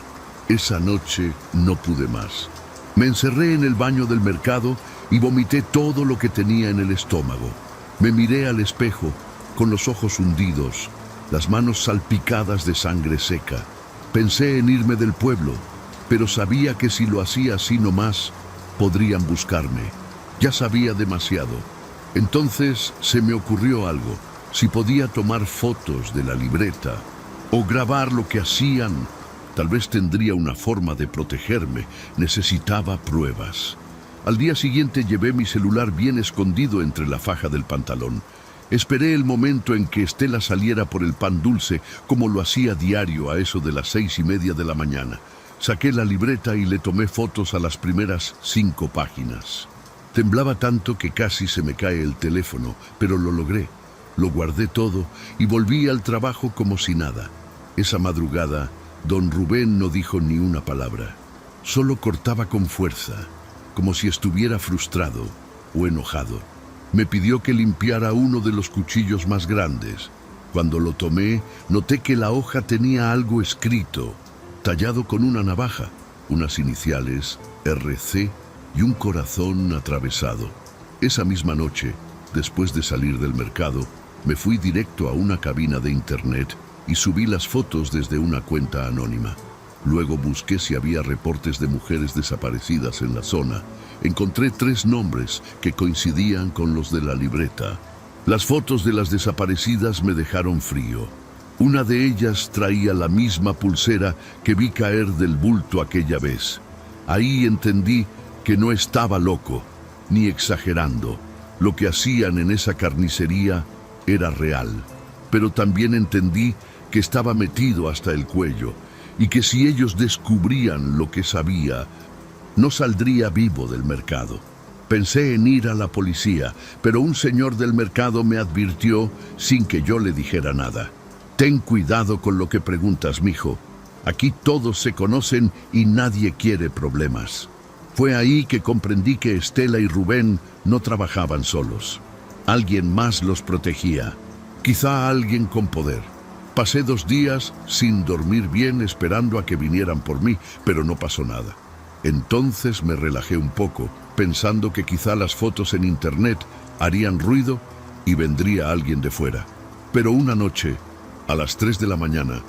Esa noche no pude más. Me encerré en el baño del mercado y vomité todo lo que tenía en el estómago. Me miré al espejo, con los ojos hundidos, las manos salpicadas de sangre seca. Pensé en irme del pueblo, pero sabía que si lo hacía así nomás, podrían buscarme. Ya sabía demasiado. Entonces se me ocurrió algo. Si podía tomar fotos de la libreta o grabar lo que hacían, tal vez tendría una forma de protegerme. Necesitaba pruebas. Al día siguiente llevé mi celular bien escondido entre la faja del pantalón. Esperé el momento en que Estela saliera por el pan dulce, como lo hacía diario a eso de las 6:30 de la mañana. Saqué la libreta y le tomé fotos a las primeras 5 páginas. Temblaba tanto que casi se me cae el teléfono, pero lo logré. Lo guardé todo y volví al trabajo como si nada. Esa madrugada, don Rubén no dijo ni una palabra. Solo cortaba con fuerza, como si estuviera frustrado o enojado. Me pidió que limpiara uno de los cuchillos más grandes. Cuando lo tomé, noté que la hoja tenía algo escrito, tallado con una navaja, unas iniciales, RC, y un corazón atravesado. Esa misma noche, después de salir del mercado, me fui directo a una cabina de internet y subí las fotos desde una cuenta anónima. Luego busqué si había reportes de mujeres desaparecidas en la zona. Encontré 3 nombres que coincidían con los de la libreta. Las fotos de las desaparecidas me dejaron frío. Una de ellas traía la misma pulsera que vi caer del bulto aquella vez. Ahí entendí que no estaba loco, ni exagerando. Lo que hacían en esa carnicería era real. Pero también entendí que estaba metido hasta el cuello y que si ellos descubrían lo que sabía, no saldría vivo del mercado. Pensé en ir a la policía, pero un señor del mercado me advirtió sin que yo le dijera nada. Ten cuidado con lo que preguntas, mijo. Aquí todos se conocen y nadie quiere problemas. Fue ahí que comprendí que Estela y Rubén no trabajaban solos. Alguien más los protegía, quizá alguien con poder. Pasé 2 días sin dormir bien esperando a que vinieran por mí, pero no pasó nada. Entonces me relajé un poco, pensando que quizá las fotos en internet harían ruido y vendría alguien de fuera. Pero una noche, a las 3 de la mañana,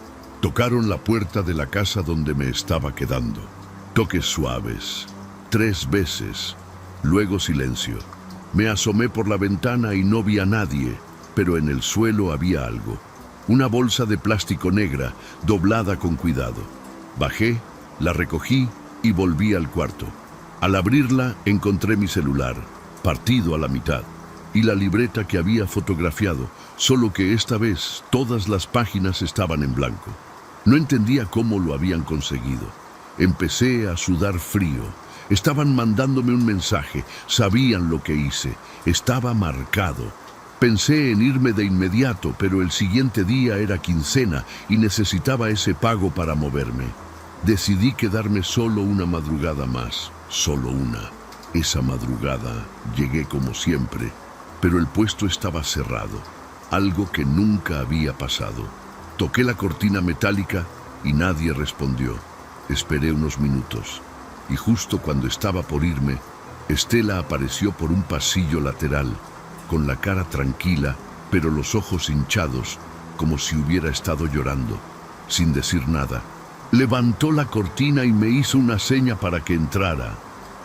tocaron la puerta de la casa donde me estaba quedando. Toques suaves, 3 veces, luego silencio. Me asomé por la ventana y no vi a nadie, pero en el suelo había algo. Una bolsa de plástico negra, doblada con cuidado. Bajé, la recogí y volví al cuarto. Al abrirla, encontré mi celular, partido a la mitad, y la libreta que había fotografiado, solo que esta vez todas las páginas estaban en blanco. No entendía cómo lo habían conseguido. Empecé a sudar frío. Estaban mandándome un mensaje, sabían lo que hice, estaba marcado. Pensé en irme de inmediato, pero el siguiente día era quincena y necesitaba ese pago para moverme. Decidí quedarme solo una madrugada más, solo una. Esa madrugada llegué como siempre, pero el puesto estaba cerrado, algo que nunca había pasado. Toqué la cortina metálica y nadie respondió. Esperé unos minutos y justo cuando estaba por irme, Estela apareció por un pasillo lateral, con la cara tranquila, pero los ojos hinchados, como si hubiera estado llorando. Sin decir nada, levantó la cortina y me hizo una seña para que entrara.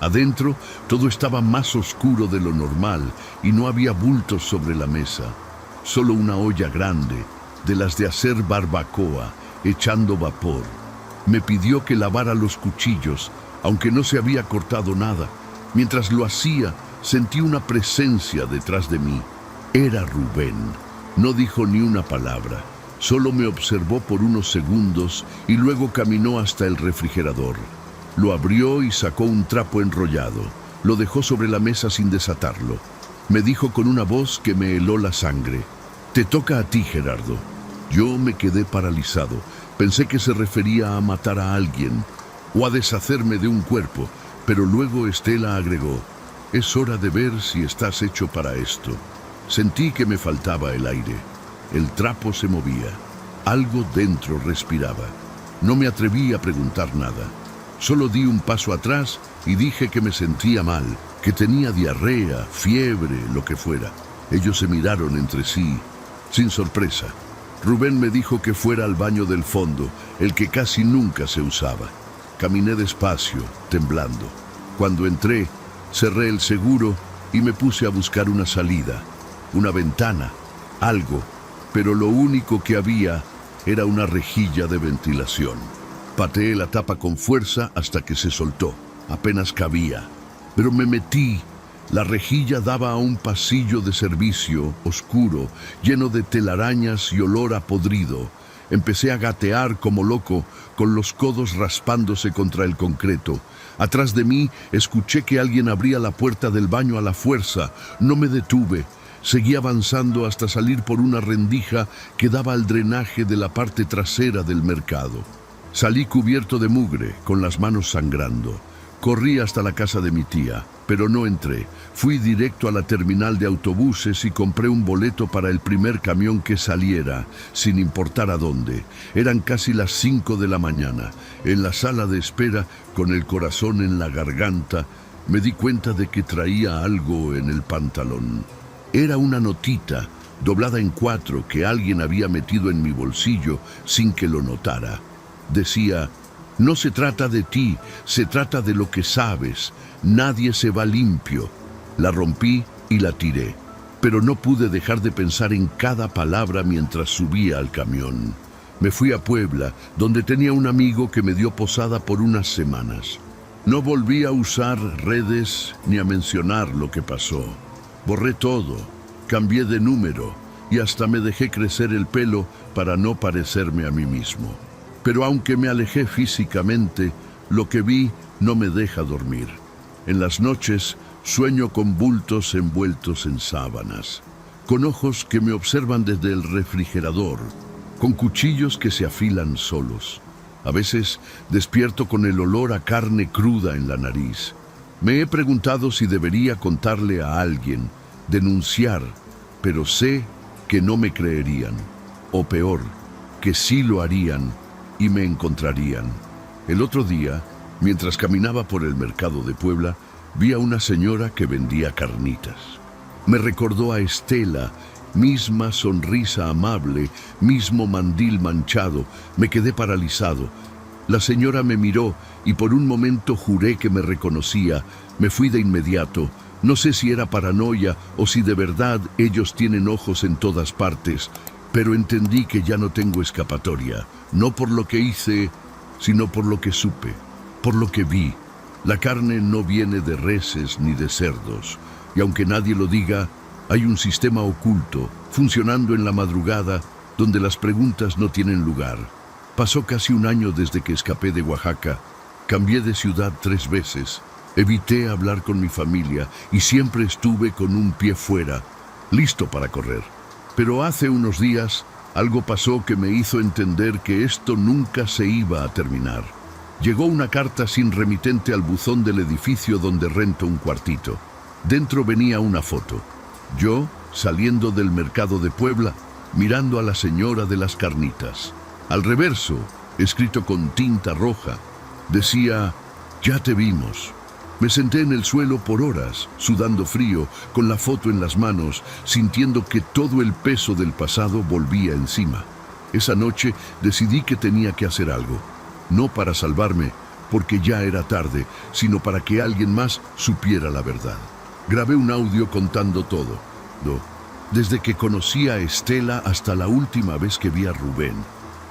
Adentro, todo estaba más oscuro de lo normal y no había bultos sobre la mesa. Solo una olla grande, de las de hacer barbacoa, echando vapor. Me pidió que lavara los cuchillos, aunque no se había cortado nada. Mientras lo hacía, sentí una presencia detrás de mí. Era Rubén. No dijo ni una palabra. Solo me observó por unos segundos y luego caminó hasta el refrigerador. Lo abrió y sacó un trapo enrollado. Lo dejó sobre la mesa sin desatarlo. Me dijo con una voz que me heló la sangre: «Te toca a ti, Gerardo». Yo me quedé paralizado. Pensé que se refería a matar a alguien o a deshacerme de un cuerpo, pero luego Estela agregó: «Es hora de ver si estás hecho para esto». Sentí que me faltaba el aire. El trapo se movía. Algo dentro respiraba. No me atreví a preguntar nada. Solo di un paso atrás y dije que me sentía mal, que tenía diarrea, fiebre, lo que fuera. Ellos se miraron entre sí, sin sorpresa. Rubén me dijo que fuera al baño del fondo, el que casi nunca se usaba. Caminé despacio, temblando. Cuando entré, cerré el seguro y me puse a buscar una salida, una ventana, algo, pero lo único que había era una rejilla de ventilación. Pateé la tapa con fuerza hasta que se soltó. Apenas cabía. Pero me metí. La rejilla daba a un pasillo de servicio oscuro, lleno de telarañas y olor a podrido. Empecé a gatear como loco, con los codos raspándose contra el concreto. Atrás de mí escuché que alguien abría la puerta del baño a la fuerza. No me detuve. Seguí avanzando hasta salir por una rendija que daba al drenaje de la parte trasera del mercado. Salí cubierto de mugre, con las manos sangrando. Corrí hasta la casa de mi tía, pero no entré. Fui directo a la terminal de autobuses y compré un boleto para el primer camión que saliera, sin importar a dónde. Eran casi las 5 de la mañana. En la sala de espera, con el corazón en la garganta, me di cuenta de que traía algo en el pantalón. Era una notita, doblada en 4, que alguien había metido en mi bolsillo sin que lo notara. Decía: no se trata de ti, se trata de lo que sabes. Nadie se va limpio. La rompí y la tiré, pero no pude dejar de pensar en cada palabra mientras subía al camión. Me fui a Puebla, donde tenía un amigo que me dio posada por unas semanas. No volví a usar redes ni a mencionar lo que pasó. Borré todo, cambié de número y hasta me dejé crecer el pelo para no parecerme a mí mismo. Pero aunque me alejé físicamente, lo que vi no me deja dormir. En las noches sueño con bultos envueltos en sábanas, con ojos que me observan desde el refrigerador, con cuchillos que se afilan solos. A veces despierto con el olor a carne cruda en la nariz. Me he preguntado si debería contarle a alguien, denunciar, pero sé que no me creerían. O peor, que sí lo harían y me encontrarían. El otro día, mientras caminaba por el mercado de Puebla, vi a una señora que vendía carnitas. Me recordó a Estela, misma sonrisa amable, mismo mandil manchado. Me quedé paralizado. La señora me miró y por un momento juré que me reconocía. Me fui de inmediato. No sé si era paranoia o si de verdad ellos tienen ojos en todas partes, pero entendí que ya no tengo escapatoria, no por lo que hice, sino por lo que supe, por lo que vi. La carne no viene de reses ni de cerdos, y aunque nadie lo diga, hay un sistema oculto, funcionando en la madrugada, donde las preguntas no tienen lugar. Pasó casi un año desde que escapé de Oaxaca. Cambié de ciudad 3 veces. Evité hablar con mi familia y siempre estuve con un pie fuera, listo para correr. Pero hace unos días algo pasó que me hizo entender que esto nunca se iba a terminar. Llegó una carta sin remitente al buzón del edificio donde rento un cuartito. Dentro venía una foto. Yo, saliendo del mercado de Puebla, mirando a la señora de las carnitas. Al reverso, escrito con tinta roja, decía: ya te vimos. Me senté en el suelo por horas, sudando frío, con la foto en las manos, sintiendo que todo el peso del pasado volvía encima. Esa noche decidí que tenía que hacer algo. No para salvarme, porque ya era tarde, sino para que alguien más supiera la verdad. Grabé un audio contando todo. Desde que conocí a Estela hasta la última vez que vi a Rubén.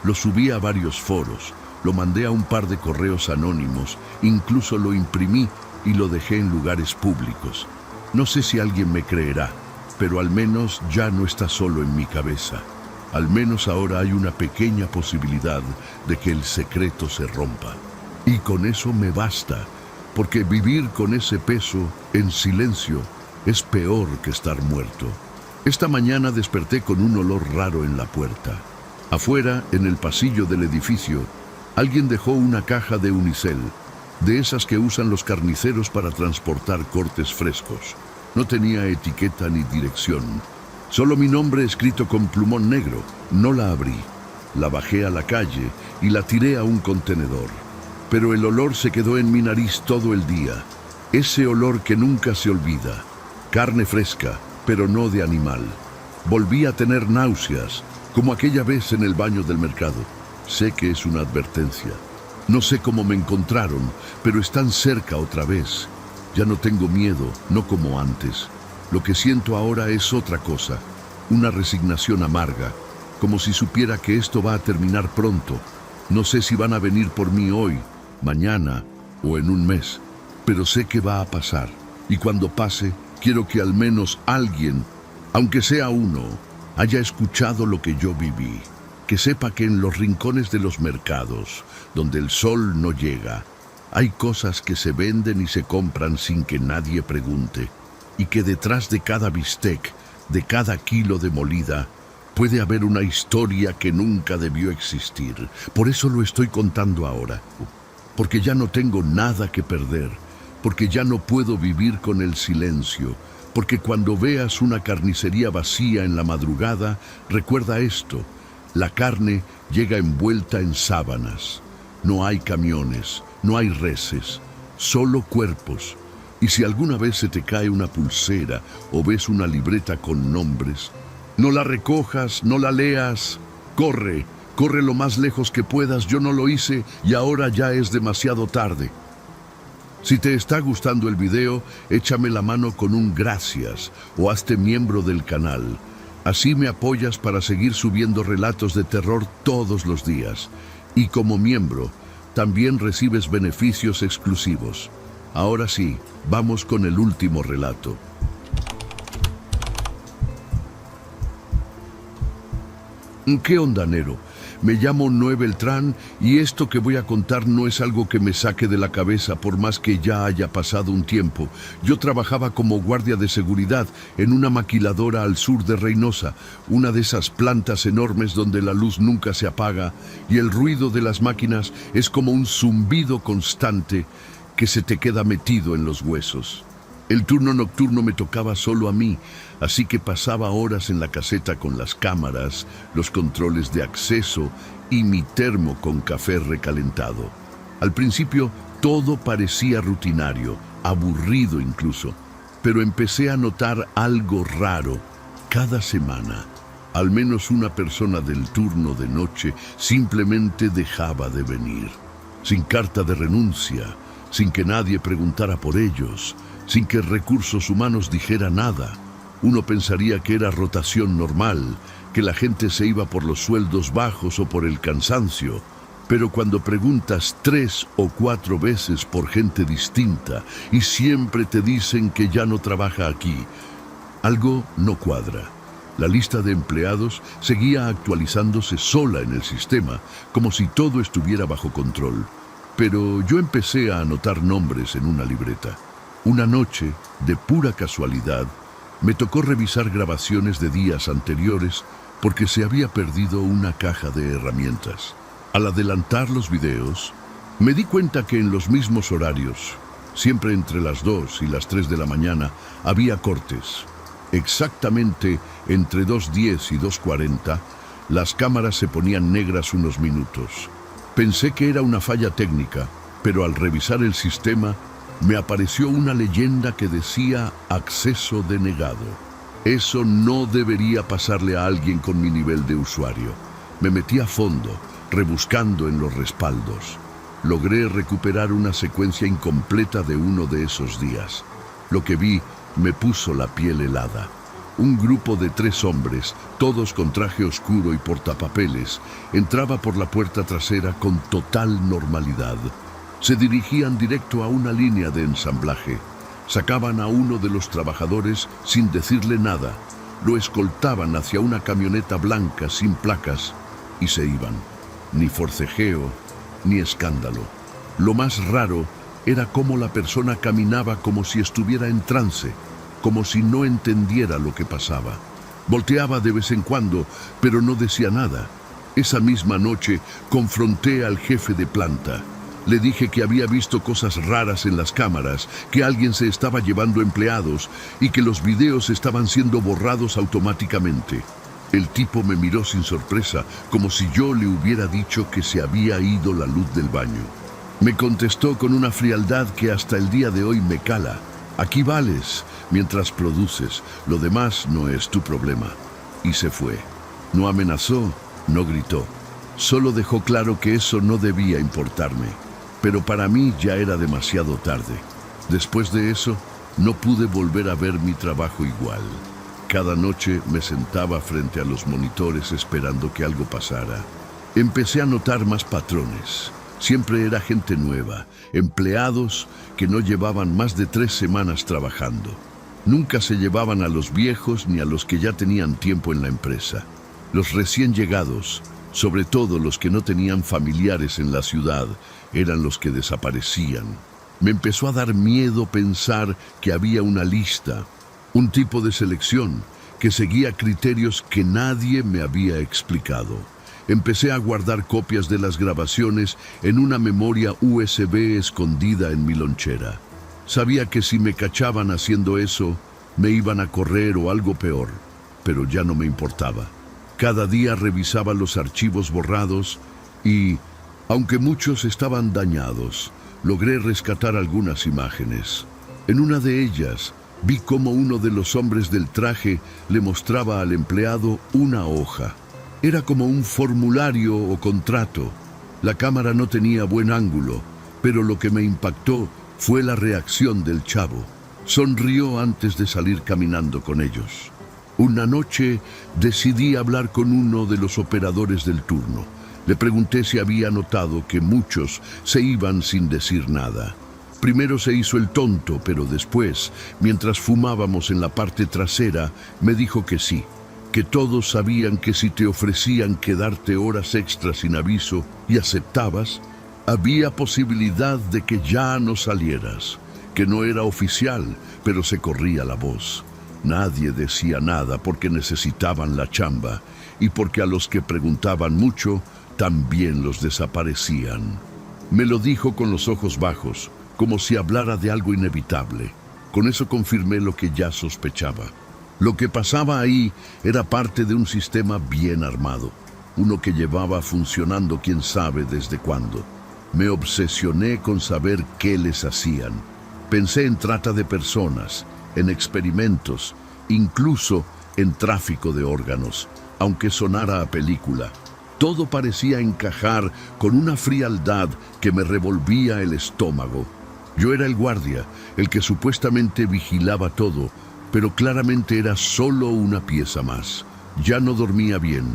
Lo subí a varios foros, lo mandé a un par de correos anónimos, incluso lo imprimí y lo dejé en lugares públicos. No sé si alguien me creerá, pero al menos ya no está solo en mi cabeza. Al menos ahora hay una pequeña posibilidad de que el secreto se rompa. Y con eso me basta, porque vivir con ese peso en silencio es peor que estar muerto. Esta mañana desperté con un olor raro en la puerta. Afuera, en el pasillo del edificio, alguien dejó una caja de unicel, de esas que usan los carniceros para transportar cortes frescos. No tenía etiqueta ni dirección, solo mi nombre escrito con plumón negro. No la abrí. La bajé a la calle y la tiré a un contenedor. Pero el olor se quedó en mi nariz todo el día. Ese olor que nunca se olvida. Carne fresca, pero no de animal. Volví a tener náuseas, como aquella vez en el baño del mercado. Sé que es una advertencia. No sé cómo me encontraron, pero están cerca otra vez. Ya no tengo miedo, no como antes. Lo que siento ahora es otra cosa, una resignación amarga, como si supiera que esto va a terminar pronto. No sé si van a venir por mí hoy, mañana o en un mes, pero sé que va a pasar. Y cuando pase, quiero que al menos alguien, aunque sea uno, haya escuchado lo que yo viví. Que sepa que en los rincones de los mercados, donde el sol no llega, hay cosas que se venden y se compran sin que nadie pregunte. Y que detrás de cada bistec, de cada kilo de molida, puede haber una historia que nunca debió existir. Por eso lo estoy contando ahora. Porque ya no tengo nada que perder. Porque ya no puedo vivir con el silencio. Porque cuando veas una carnicería vacía en la madrugada, recuerda esto. La carne llega envuelta en sábanas. No hay camiones, no hay reses, solo cuerpos. Y si alguna vez se te cae una pulsera o ves una libreta con nombres, no la recojas, no la leas. Corre, corre lo más lejos que puedas. Yo no lo hice y ahora ya es demasiado tarde. Si te está gustando el video, échame la mano con un gracias o hazte miembro del canal. Así me apoyas para seguir subiendo relatos de terror todos los días. Y como miembro, también recibes beneficios exclusivos. Ahora sí, vamos con el último relato. ¿Qué onda, Nero? Me llamo Noé Beltrán y esto que voy a contar no es algo que me saque de la cabeza por más que ya haya pasado un tiempo. Yo trabajaba como guardia de seguridad en una maquiladora al sur de Reynosa, una de esas plantas enormes donde la luz nunca se apaga y el ruido de las máquinas es como un zumbido constante que se te queda metido en los huesos. El turno nocturno me tocaba solo a mí, así que pasaba horas en la caseta con las cámaras, los controles de acceso y mi termo con café recalentado. Al principio todo parecía rutinario, aburrido incluso, pero empecé a notar algo raro. Cada semana, al menos una persona del turno de noche simplemente dejaba de venir, sin carta de renuncia, sin que nadie preguntara por ellos, sin que Recursos Humanos dijera nada. Uno pensaría que era rotación normal, que la gente se iba por los sueldos bajos o por el cansancio, pero cuando preguntas 3 o 4 veces por gente distinta y siempre te dicen que ya no trabaja aquí, algo no cuadra. La lista de empleados seguía actualizándose sola en el sistema, como si todo estuviera bajo control. Pero yo empecé a anotar nombres en una libreta. Una noche, de pura casualidad, me tocó revisar grabaciones de días anteriores porque se había perdido una caja de herramientas. Al adelantar los videos, me di cuenta que en los mismos horarios, siempre entre las 2 y las 3 de la mañana, había cortes. Exactamente entre 2:10 y 2:40, las cámaras se ponían negras unos minutos. Pensé que era una falla técnica, pero al revisar el sistema, me apareció una leyenda que decía acceso denegado. Eso no debería pasarle a alguien con mi nivel de usuario. Me metí a fondo, rebuscando en los respaldos. Logré recuperar una secuencia incompleta de uno de esos días. Lo que vi me puso la piel helada. Un grupo de 3 hombres, todos con traje oscuro y portapapeles, entraba por la puerta trasera con total normalidad. Se dirigían directo a una línea de ensamblaje. Sacaban a uno de los trabajadores sin decirle nada. Lo escoltaban hacia una camioneta blanca sin placas y se iban. Ni forcejeo, ni escándalo. Lo más raro era cómo la persona caminaba como si estuviera en trance, como si no entendiera lo que pasaba. Volteaba de vez en cuando, pero no decía nada. Esa misma noche confronté al jefe de planta. Le dije que había visto cosas raras en las cámaras, que alguien se estaba llevando empleados y que los videos estaban siendo borrados automáticamente. El tipo me miró sin sorpresa, como si yo le hubiera dicho que se había ido la luz del baño. Me contestó con una frialdad que hasta el día de hoy me cala. Aquí vales mientras produces, lo demás no es tu problema. Y se fue. No amenazó, no gritó. Solo dejó claro que eso no debía importarme. Pero para mí ya era demasiado tarde. Después de eso, no pude volver a ver mi trabajo igual. Cada noche me sentaba frente a los monitores esperando que algo pasara. Empecé a notar más patrones. Siempre era gente nueva, empleados que no llevaban más de 3 semanas trabajando. Nunca se llevaban a los viejos ni a los que ya tenían tiempo en la empresa. Los recién llegados, sobre todo los que no tenían familiares en la ciudad, eran los que desaparecían. Me empezó a dar miedo pensar que había una lista, un tipo de selección que seguía criterios que nadie me había explicado. Empecé a guardar copias de las grabaciones en una memoria USB escondida en mi lonchera. Sabía que si me cachaban haciendo eso, me iban a correr o algo peor, pero ya no me importaba. Cada día revisaba los archivos borrados y, aunque muchos estaban dañados, logré rescatar algunas imágenes. En una de ellas, vi cómo uno de los hombres del traje le mostraba al empleado una hoja. Era como un formulario o contrato. La cámara no tenía buen ángulo, pero lo que me impactó fue la reacción del chavo. Sonrió antes de salir caminando con ellos. Una noche decidí hablar con uno de los operadores del turno. Le pregunté si había notado que muchos se iban sin decir nada. Primero se hizo el tonto, pero después, mientras fumábamos en la parte trasera, me dijo que sí, que todos sabían que si te ofrecían quedarte horas extras sin aviso y aceptabas, había posibilidad de que ya no salieras, que no era oficial, pero se corría la voz. Nadie decía nada porque necesitaban la chamba y porque a los que preguntaban mucho también los desaparecían. Me lo dijo con los ojos bajos, como si hablara de algo inevitable. Con eso confirmé lo que ya sospechaba. Lo que pasaba ahí era parte de un sistema bien armado, uno que llevaba funcionando quién sabe desde cuándo. Me obsesioné con saber qué les hacían. Pensé en trata de personas, en experimentos, incluso en tráfico de órganos, aunque sonara a película. Todo parecía encajar con una frialdad que me revolvía el estómago. Yo era el guardia, el que supuestamente vigilaba todo, pero claramente era solo una pieza más. Ya no dormía bien.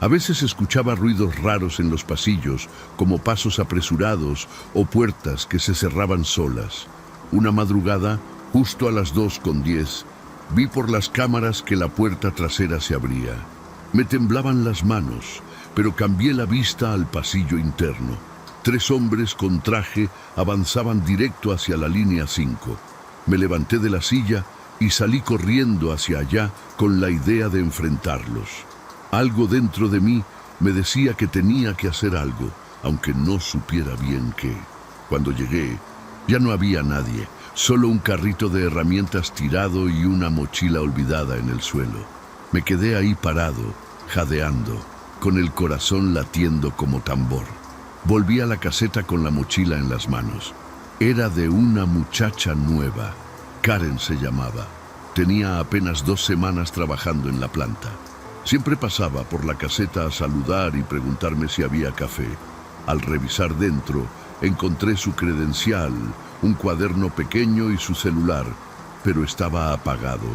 A veces escuchaba ruidos raros en los pasillos, como pasos apresurados o puertas que se cerraban solas. Una madrugada, justo a las 2:10, vi por las cámaras que la puerta trasera se abría. Me temblaban las manos, pero cambié la vista al pasillo interno. 3 hombres con traje avanzaban directo hacia la línea 5. Me levanté de la silla y salí corriendo hacia allá con la idea de enfrentarlos. Algo dentro de mí me decía que tenía que hacer algo, aunque no supiera bien qué. Cuando llegué, ya no había nadie, solo un carrito de herramientas tirado y una mochila olvidada en el suelo. Me quedé ahí parado, jadeando, con el corazón latiendo como tambor. Volví a la caseta con la mochila en las manos. Era de una muchacha nueva. Karen se llamaba. Tenía apenas 2 semanas trabajando en la planta. Siempre pasaba por la caseta a saludar y preguntarme si había café. Al revisar dentro, encontré su credencial, un cuaderno pequeño y su celular, pero estaba apagado.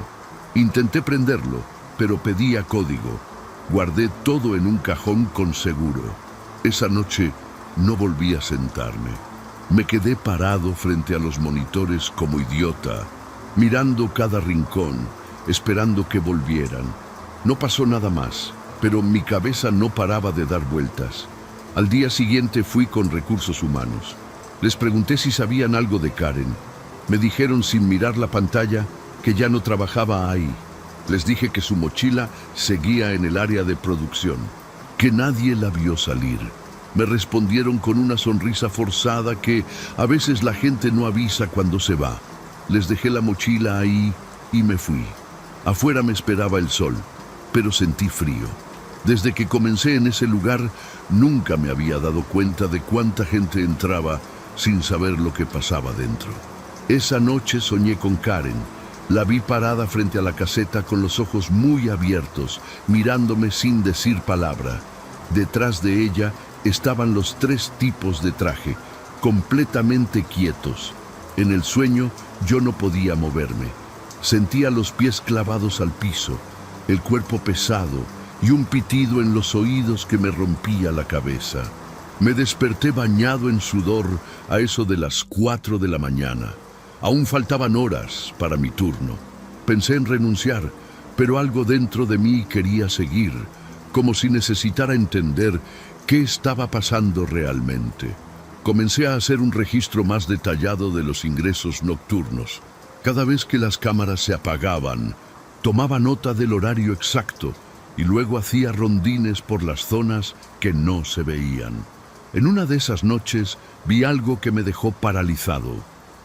Intenté prenderlo, pero pedía código. Guardé todo en un cajón con seguro. Esa noche no volví a sentarme. Me quedé parado frente a los monitores como idiota, mirando cada rincón, esperando que volvieran. No pasó nada más, pero mi cabeza no paraba de dar vueltas. Al día siguiente fui con recursos humanos. Les pregunté si sabían algo de Karen. Me dijeron sin mirar la pantalla que ya no trabajaba ahí. Les dije que su mochila seguía en el área de producción, que nadie la vio salir. Me respondieron con una sonrisa forzada que a veces la gente no avisa cuando se va. Les dejé la mochila ahí y me fui. Afuera me esperaba el sol. pero sentí frío. Desde que comencé en ese lugar, nunca me había dado cuenta de cuánta gente entraba sin saber lo que pasaba dentro. Esa noche soñé con Karen. La vi parada frente a la caseta con los ojos muy abiertos, mirándome sin decir palabra. Detrás de ella estaban los 3 tipos de traje, completamente quietos. En el sueño yo no podía moverme. Sentía los pies clavados al piso, el cuerpo pesado y un pitido en los oídos que me rompía la cabeza. Me desperté bañado en sudor a eso de las 4 de la mañana. Aún faltaban horas para mi turno. Pensé en renunciar, pero algo dentro de mí quería seguir, como si necesitara entender qué estaba pasando realmente. Comencé a hacer un registro más detallado de los ingresos nocturnos. Cada vez que las cámaras se apagaban, tomaba nota del horario exacto y luego hacía rondines por las zonas que no se veían. En una de esas noches vi algo que me dejó paralizado.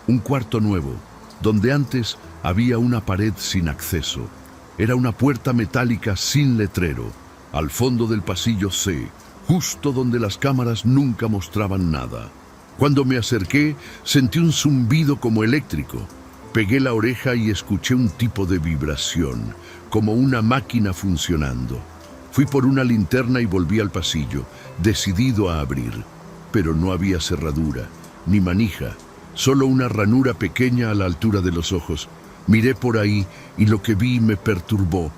Un cuarto nuevo, donde antes había una pared sin acceso. Era una puerta metálica sin letrero, al fondo del pasillo C, justo donde las cámaras nunca mostraban nada. Cuando me acerqué, sentí un zumbido como eléctrico. Pegué la oreja y escuché un tipo de vibración, como una máquina funcionando. Fui por una linterna y volví al pasillo, decidido a abrir. Pero no había cerradura, ni manija, solo una ranura pequeña a la altura de los ojos. Miré por ahí y lo que vi me perturbó.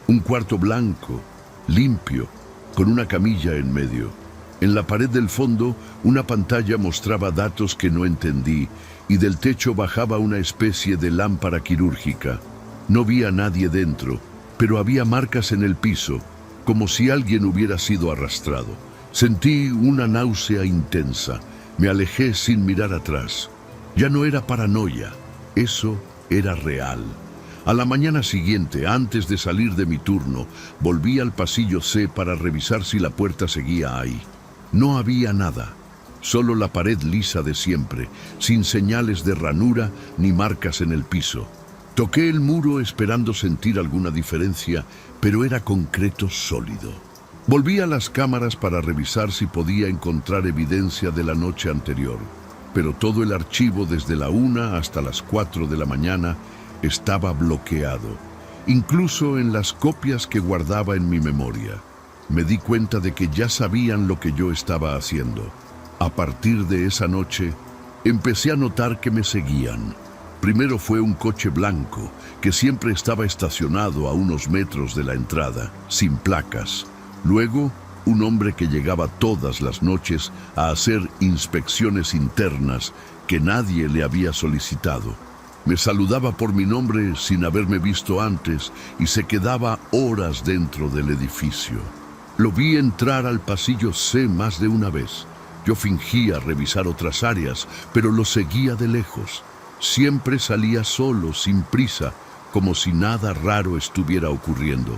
Un cuarto blanco, limpio, con una camilla en medio. En la pared del fondo, una pantalla mostraba datos que no entendí y del techo bajaba una especie de lámpara quirúrgica. No vi a nadie dentro, pero había marcas en el piso, como si alguien hubiera sido arrastrado. Sentí una náusea intensa. Me alejé sin mirar atrás. Ya no era paranoia, eso era real. A la mañana siguiente, antes de salir de mi turno, volví al pasillo C para revisar si la puerta seguía ahí. No había nada, solo la pared lisa de siempre, sin señales de ranura ni marcas en el piso. Toqué el muro esperando sentir alguna diferencia, pero era concreto sólido. Volví a las cámaras para revisar si podía encontrar evidencia de la noche anterior, pero todo el archivo desde la 1 hasta las 4 de la mañana estaba bloqueado, incluso en las copias que guardaba en mi memoria. Me di cuenta de que ya sabían lo que yo estaba haciendo. A partir de esa noche, empecé a notar que me seguían. Primero fue un coche blanco, que siempre estaba estacionado a unos metros de la entrada, sin placas. Luego, un hombre que llegaba todas las noches a hacer inspecciones internas que nadie le había solicitado. Me saludaba por mi nombre sin haberme visto antes y se quedaba horas dentro del edificio. Lo vi entrar al pasillo C más de una vez. Yo fingía revisar otras áreas, pero lo seguía de lejos. Siempre salía solo, sin prisa, como si nada raro estuviera ocurriendo.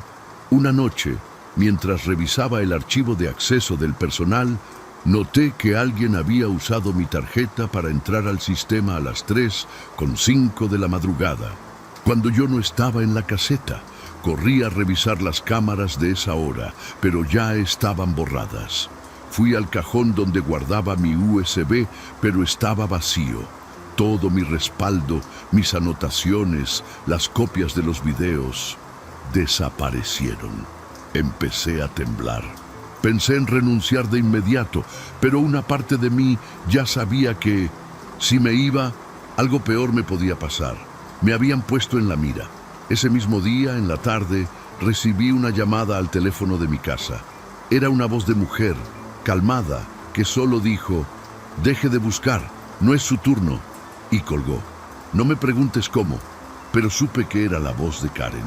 Una noche, mientras revisaba el archivo de acceso del personal, noté que alguien había usado mi tarjeta para entrar al sistema a las 3:05 de la madrugada. Cuando yo no estaba en la caseta, corrí a revisar las cámaras de esa hora, pero ya estaban borradas. Fui al cajón donde guardaba mi USB, pero estaba vacío. Todo mi respaldo, mis anotaciones, las copias de los videos, desaparecieron. Empecé a temblar. Pensé en renunciar de inmediato, pero una parte de mí ya sabía que, si me iba, algo peor me podía pasar. Me habían puesto en la mira. Ese mismo día, en la tarde, recibí una llamada al teléfono de mi casa. Era una voz de mujer, calmada, que solo dijo: «Deje de buscar, no es su turno», y colgó. No me preguntes cómo, pero supe que era la voz de Karen.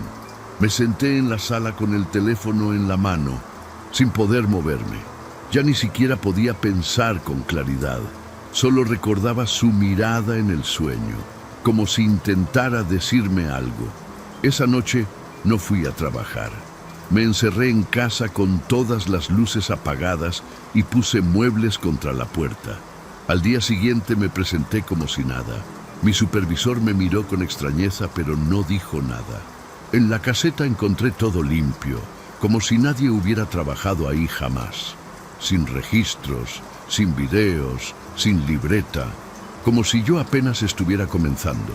Me senté en la sala con el teléfono en la mano, sin poder moverme. Ya ni siquiera podía pensar con claridad. Solo recordaba su mirada en el sueño, como si intentara decirme algo. Esa noche no fui a trabajar. Me encerré en casa con todas las luces apagadas y puse muebles contra la puerta. Al día siguiente me presenté como si nada. Mi supervisor me miró con extrañeza, pero no dijo nada. En la caseta encontré todo limpio, como si nadie hubiera trabajado ahí jamás, sin registros, sin videos, sin libreta, como si yo apenas estuviera comenzando.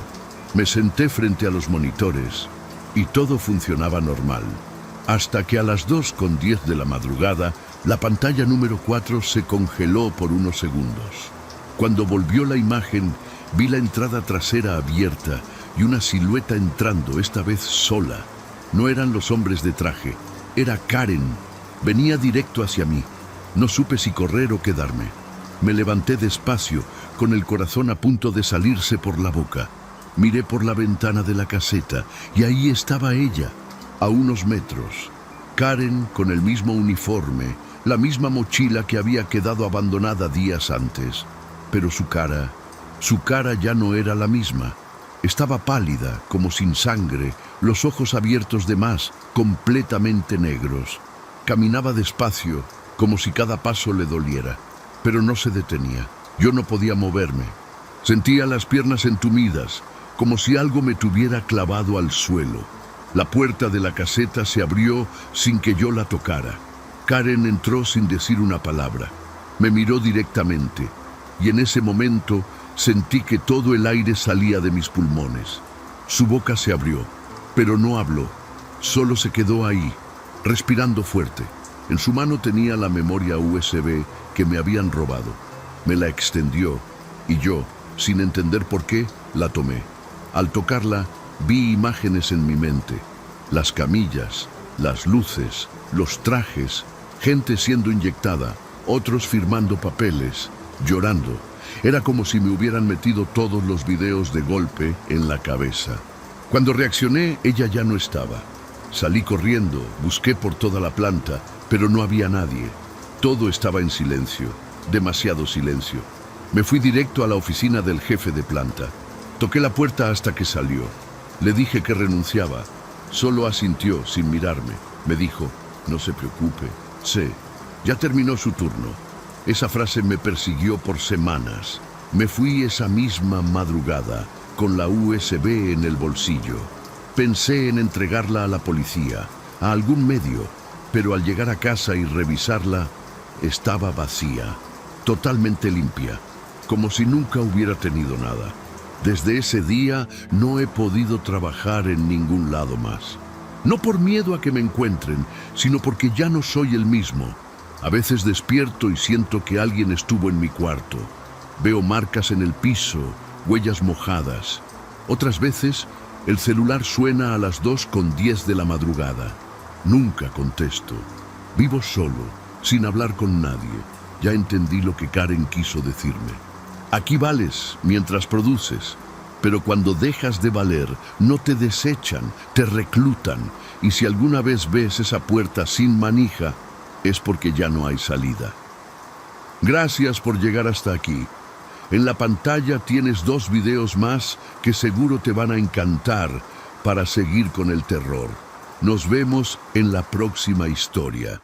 Me senté frente a los monitores y todo funcionaba normal, hasta que a las 2:10 de la madrugada, la pantalla número 4 se congeló por unos segundos. Cuando volvió la imagen, vi la entrada trasera abierta y una silueta entrando, esta vez sola. No eran los hombres de traje, era Karen. Venía directo hacia mí. No supe si correr o quedarme. Me levanté despacio, con el corazón a punto de salirse por la boca. Miré por la ventana de la caseta y ahí estaba ella, a unos metros. Karen con el mismo uniforme, la misma mochila que había quedado abandonada días antes. Pero su cara ya no era la misma. Estaba pálida, como sin sangre, los ojos abiertos de más, completamente negros. Caminaba despacio, como si cada paso le doliera, pero no se detenía. Yo no podía moverme. Sentía las piernas entumidas, como si algo me tuviera clavado al suelo. La puerta de la caseta se abrió sin que yo la tocara. Karen entró sin decir una palabra. Me miró directamente, y en ese momento sentí que todo el aire salía de mis pulmones. Su boca se abrió, pero no habló. Solo se quedó ahí, respirando fuerte. En su mano tenía la memoria USB que me habían robado. Me la extendió y yo, sin entender por qué, la tomé. Al tocarla, vi imágenes en mi mente. Las camillas, las luces, los trajes, gente siendo inyectada, otros firmando papeles, llorando. Era como si me hubieran metido todos los videos de golpe en la cabeza. Cuando reaccioné, ella ya no estaba. Salí corriendo, busqué por toda la planta, pero no había nadie. Todo estaba en silencio, demasiado silencio. Me fui directo a la oficina del jefe de planta. Toqué la puerta hasta que salió. Le dije que renunciaba. Solo asintió sin mirarme. Me dijo, no se preocupe, sé, ya terminó su turno. Esa frase me persiguió por semanas. Me fui esa misma madrugada, con la USB en el bolsillo. Pensé en entregarla a la policía, a algún medio, pero al llegar a casa y revisarla, estaba vacía, totalmente limpia, como si nunca hubiera tenido nada. Desde ese día no he podido trabajar en ningún lado más. No por miedo a que me encuentren, sino porque ya no soy el mismo. A veces despierto y siento que alguien estuvo en mi cuarto. Veo marcas en el piso, huellas mojadas. Otras veces, el celular suena a las 2:10 de la madrugada. Nunca contesto. Vivo solo, sin hablar con nadie. Ya entendí lo que Karen quiso decirme. Aquí vales mientras produces, pero cuando dejas de valer, no te desechan, te reclutan. Y si alguna vez ves esa puerta sin manija, es porque ya no hay salida. Gracias por llegar hasta aquí. En la pantalla tienes 2 videos más que seguro te van a encantar para seguir con el terror. Nos vemos en la próxima historia.